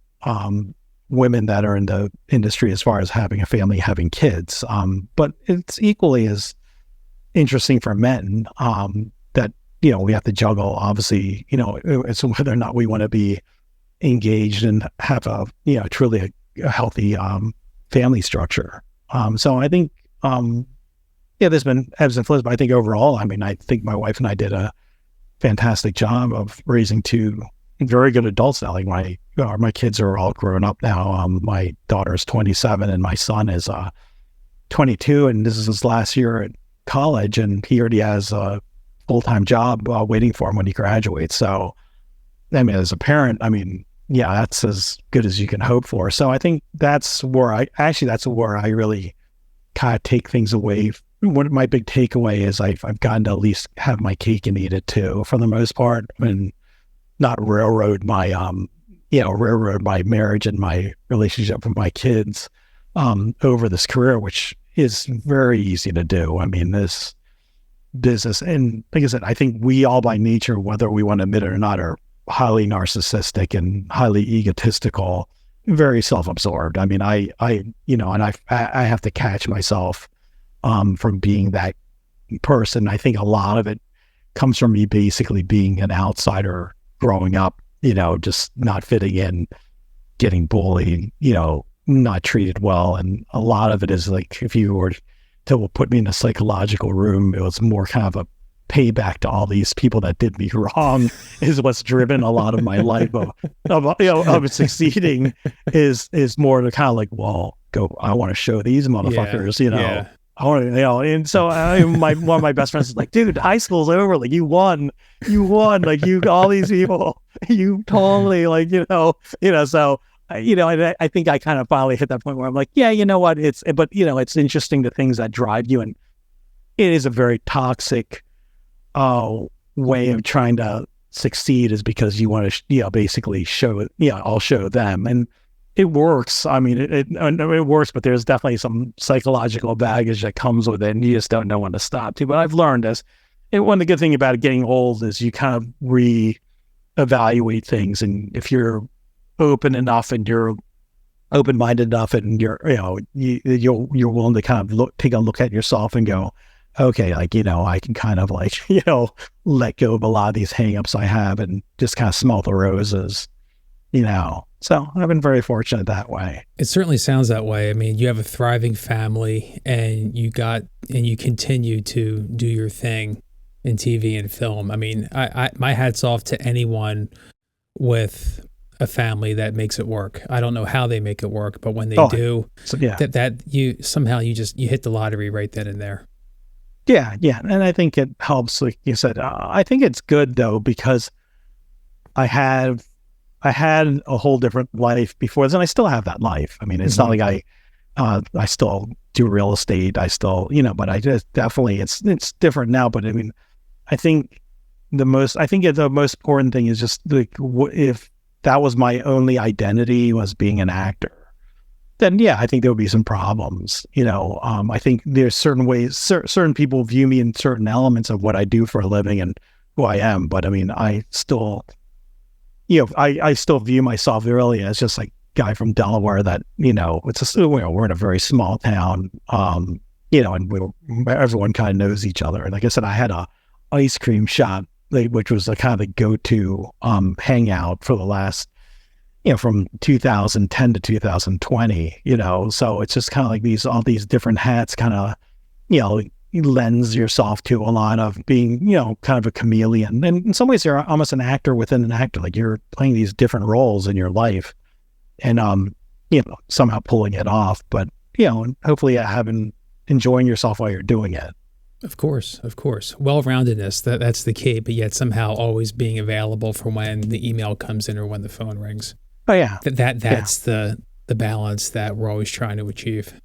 women that are in the industry as far as having a family, having kids. But it's equally as interesting for men that, we have to juggle, obviously, it's whether or not we want to be engaged and have a, truly a healthy family structure. So I think, there's been ebbs and flows, but I think overall, I mean, I think my wife and I did a fantastic job of raising 2 very good adults now. Like my kids are all grown up now. My daughter is 27 and my son is 22, and this is his last year at college, and he already has a full-time job waiting for him when he graduates. So, I mean, as a parent, I mean, yeah, that's as good as you can hope for. So I think that's where I really kind of take things away. One of my big takeaway is I've gotten to at least have my cake and eat it too, for the most part, and not railroad my marriage and my relationship with my kids over this career, which is very easy to do. I mean, this business, and like I said, I think we all by nature, whether we want to admit it or not, are highly narcissistic and highly egotistical, very self-absorbed. I mean, I have to catch myself from being that person. I think a lot of it comes from me basically being an outsider growing up, just not fitting in, getting bullied, not treated well. And a lot of it is like, if you were to put me in a psychological room, it was more kind of a payback to all these people that did me wrong is what's driven a lot of my life of succeeding is more to kind of like, well, I want to show these motherfuckers, I want to, and so one of my best friends is like, dude, high school's over. Like you won, like all these people, you totally like, so, I think I kind of finally hit that point where I'm like, yeah, you know what? It's interesting the things that drive you. And it is a very toxic way of trying to succeed is because you want to, basically show, I'll show them. And it works. I mean, it works, but there's definitely some psychological baggage that comes with it, and you just don't know when to stop to. But I've learned this. And one of the good things about getting old is you kind of re-evaluate things. And if you're open enough and you're open-minded enough and you're willing to kind of take a look at yourself and go, okay, like, I can kind of like, let go of a lot of these hang-ups I have and just kind of smell the roses, So I've been very fortunate that way. It certainly sounds that way. I mean, you have a thriving family and you continue to do your thing in TV and film. I mean, my hat's off to anyone with a family that makes it work. I don't know how they make it work, but when they do, that you hit the lottery right then and there. Yeah. And I think it helps, like you said. I think it's good though, because I had a whole different life before this, and I still have that life. I mean, it's not like I still do real estate. I still, but I just definitely, it's different now. But I mean, I think the most important thing is just like, if that was my only identity was being an actor, then I think there would be some problems. I think there's certain ways, certain people view me in certain elements of what I do for a living and who I am. But I mean, I still, I still view myself really as just like guy from Delaware that, we're in a very small town, and everyone kind of knows each other. Like I said, I had a ice cream shop, which was a kind of the go-to hangout for the last, from 2010 to 2020, so it's just kind of like all these different hats kind of, you lends yourself to a lot of being, kind of a chameleon. And in some ways you're almost an actor within an actor, like you're playing these different roles in your life and, somehow pulling it off, but, hopefully enjoying yourself while you're doing it. Of course. Well-roundedness, that's the key, but yet somehow always being available for when the email comes in or when the phone rings. Oh yeah. That's the balance that we're always trying to achieve.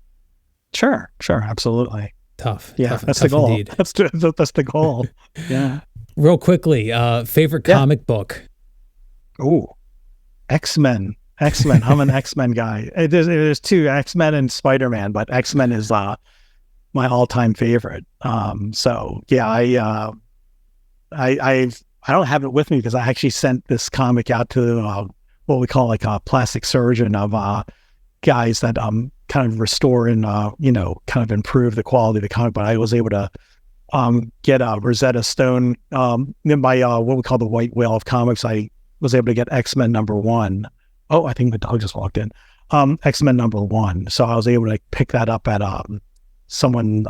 Sure. Absolutely. Tough. That's the goal. Indeed. That's the goal. Yeah. Real quickly, favorite comic book? Oh, X-Men. I'm an X-Men guy. There's two, X-Men and Spider-Man, but X-Men is my all-time favorite. So yeah, I don't have it with me because I actually sent this comic out to what we call like a plastic surgeon of guys that kind of restore and kind of improve the quality of the comic. But I was able to get a Rosetta Stone in my what we call the White Whale of comics. I was able to get X-Men #1. Oh, I think the dog just walked in. X-Men #1. So I was able to pick that up at someone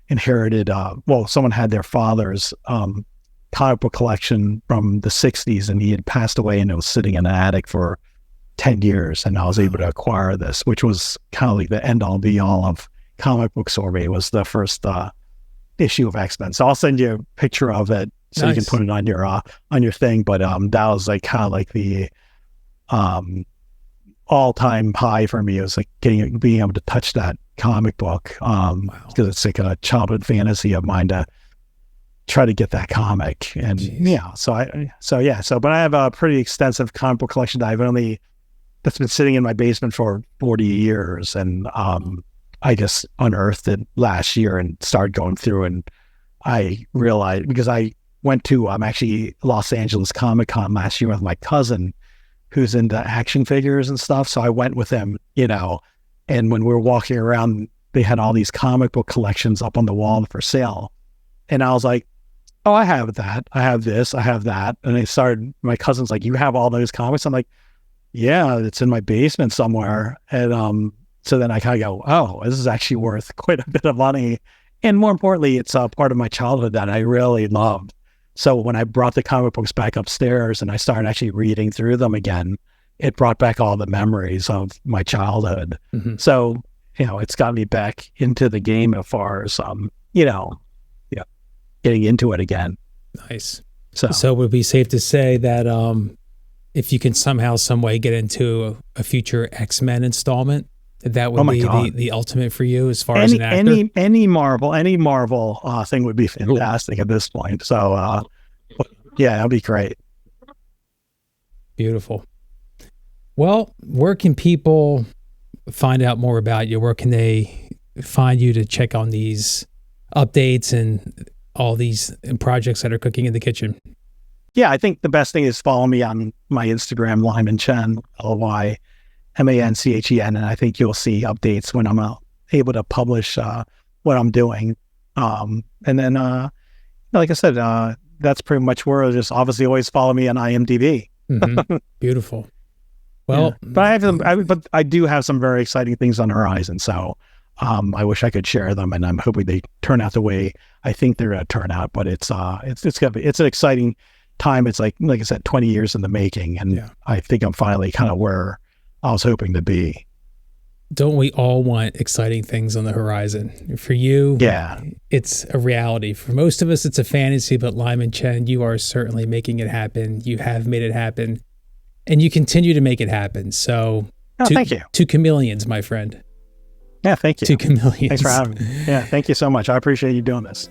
inherited. Someone had their father's comic book collection from the 60s, and he had passed away, and it was sitting in an attic for 10 years, and I was able to acquire this, which was kind of like the end-all be-all of comic book sorbet. It was the first issue of X-Men. So I'll send you a picture of it so nice. You can put it on your thing. But that was like kind of like the all-time high for me. It was like being able to touch that comic book because it's like a childhood fantasy of mine to try to get that comic. And Jeez. But I have a pretty extensive comic book collection that's been sitting in my basement for 40 years. And I just unearthed it last year and started going through, and I realized, because I went to actually Los Angeles Comic Con last year with my cousin who's into action figures and stuff. So I went with him, and when we were walking around, they had all these comic book collections up on the wall for sale. And I was like, oh, I have that. I have this. I have that. And my cousin's like, you have all those comics? I'm like, yeah, it's in my basement somewhere. And so then I kind of go, oh, this is actually worth quite a bit of money. And more importantly, it's a part of my childhood that I really loved. So when I brought the comic books back upstairs and I started actually reading through them again, it brought back all the memories of my childhood. Mm-hmm. So, it's got me back into the game as far as, getting into it again. Nice. So it would be safe to say that if you can somehow, some way get into a future X-Men installment, that would be the ultimate for you as far as an actor? Any Marvel thing would be fantastic at this point. So, that'd be great. Beautiful. Well, where can people find out more about you? Where can they find you to check on these updates and all these projects that are cooking in the kitchen? Yeah, I think the best thing is follow me on my Instagram, Lyman Chen, LYMANCHEN, and I think you'll see updates when I'm able to publish what I'm doing. And then, like I said, that's pretty much where I'll just obviously always follow me on IMDb. Mm-hmm. Beautiful. Well, but I do have some very exciting things on the horizon. So I wish I could share them, and I'm hoping they turn out the way I think they're going to turn out. But it's an exciting time. It's like I said, 20 years in the making, and I think I'm finally kind of where I was hoping to be. Don't we all want exciting things on the horizon? For you, it's a reality. For most of us, it's a fantasy, but Lyman Chen, you are certainly making it happen. You have made it happen, and you continue to make it happen. So thank you. 2 chameleons, my friend. Yeah, thank you. 2 chameleons. Thanks for having me. Yeah, thank you so much. I appreciate you doing this.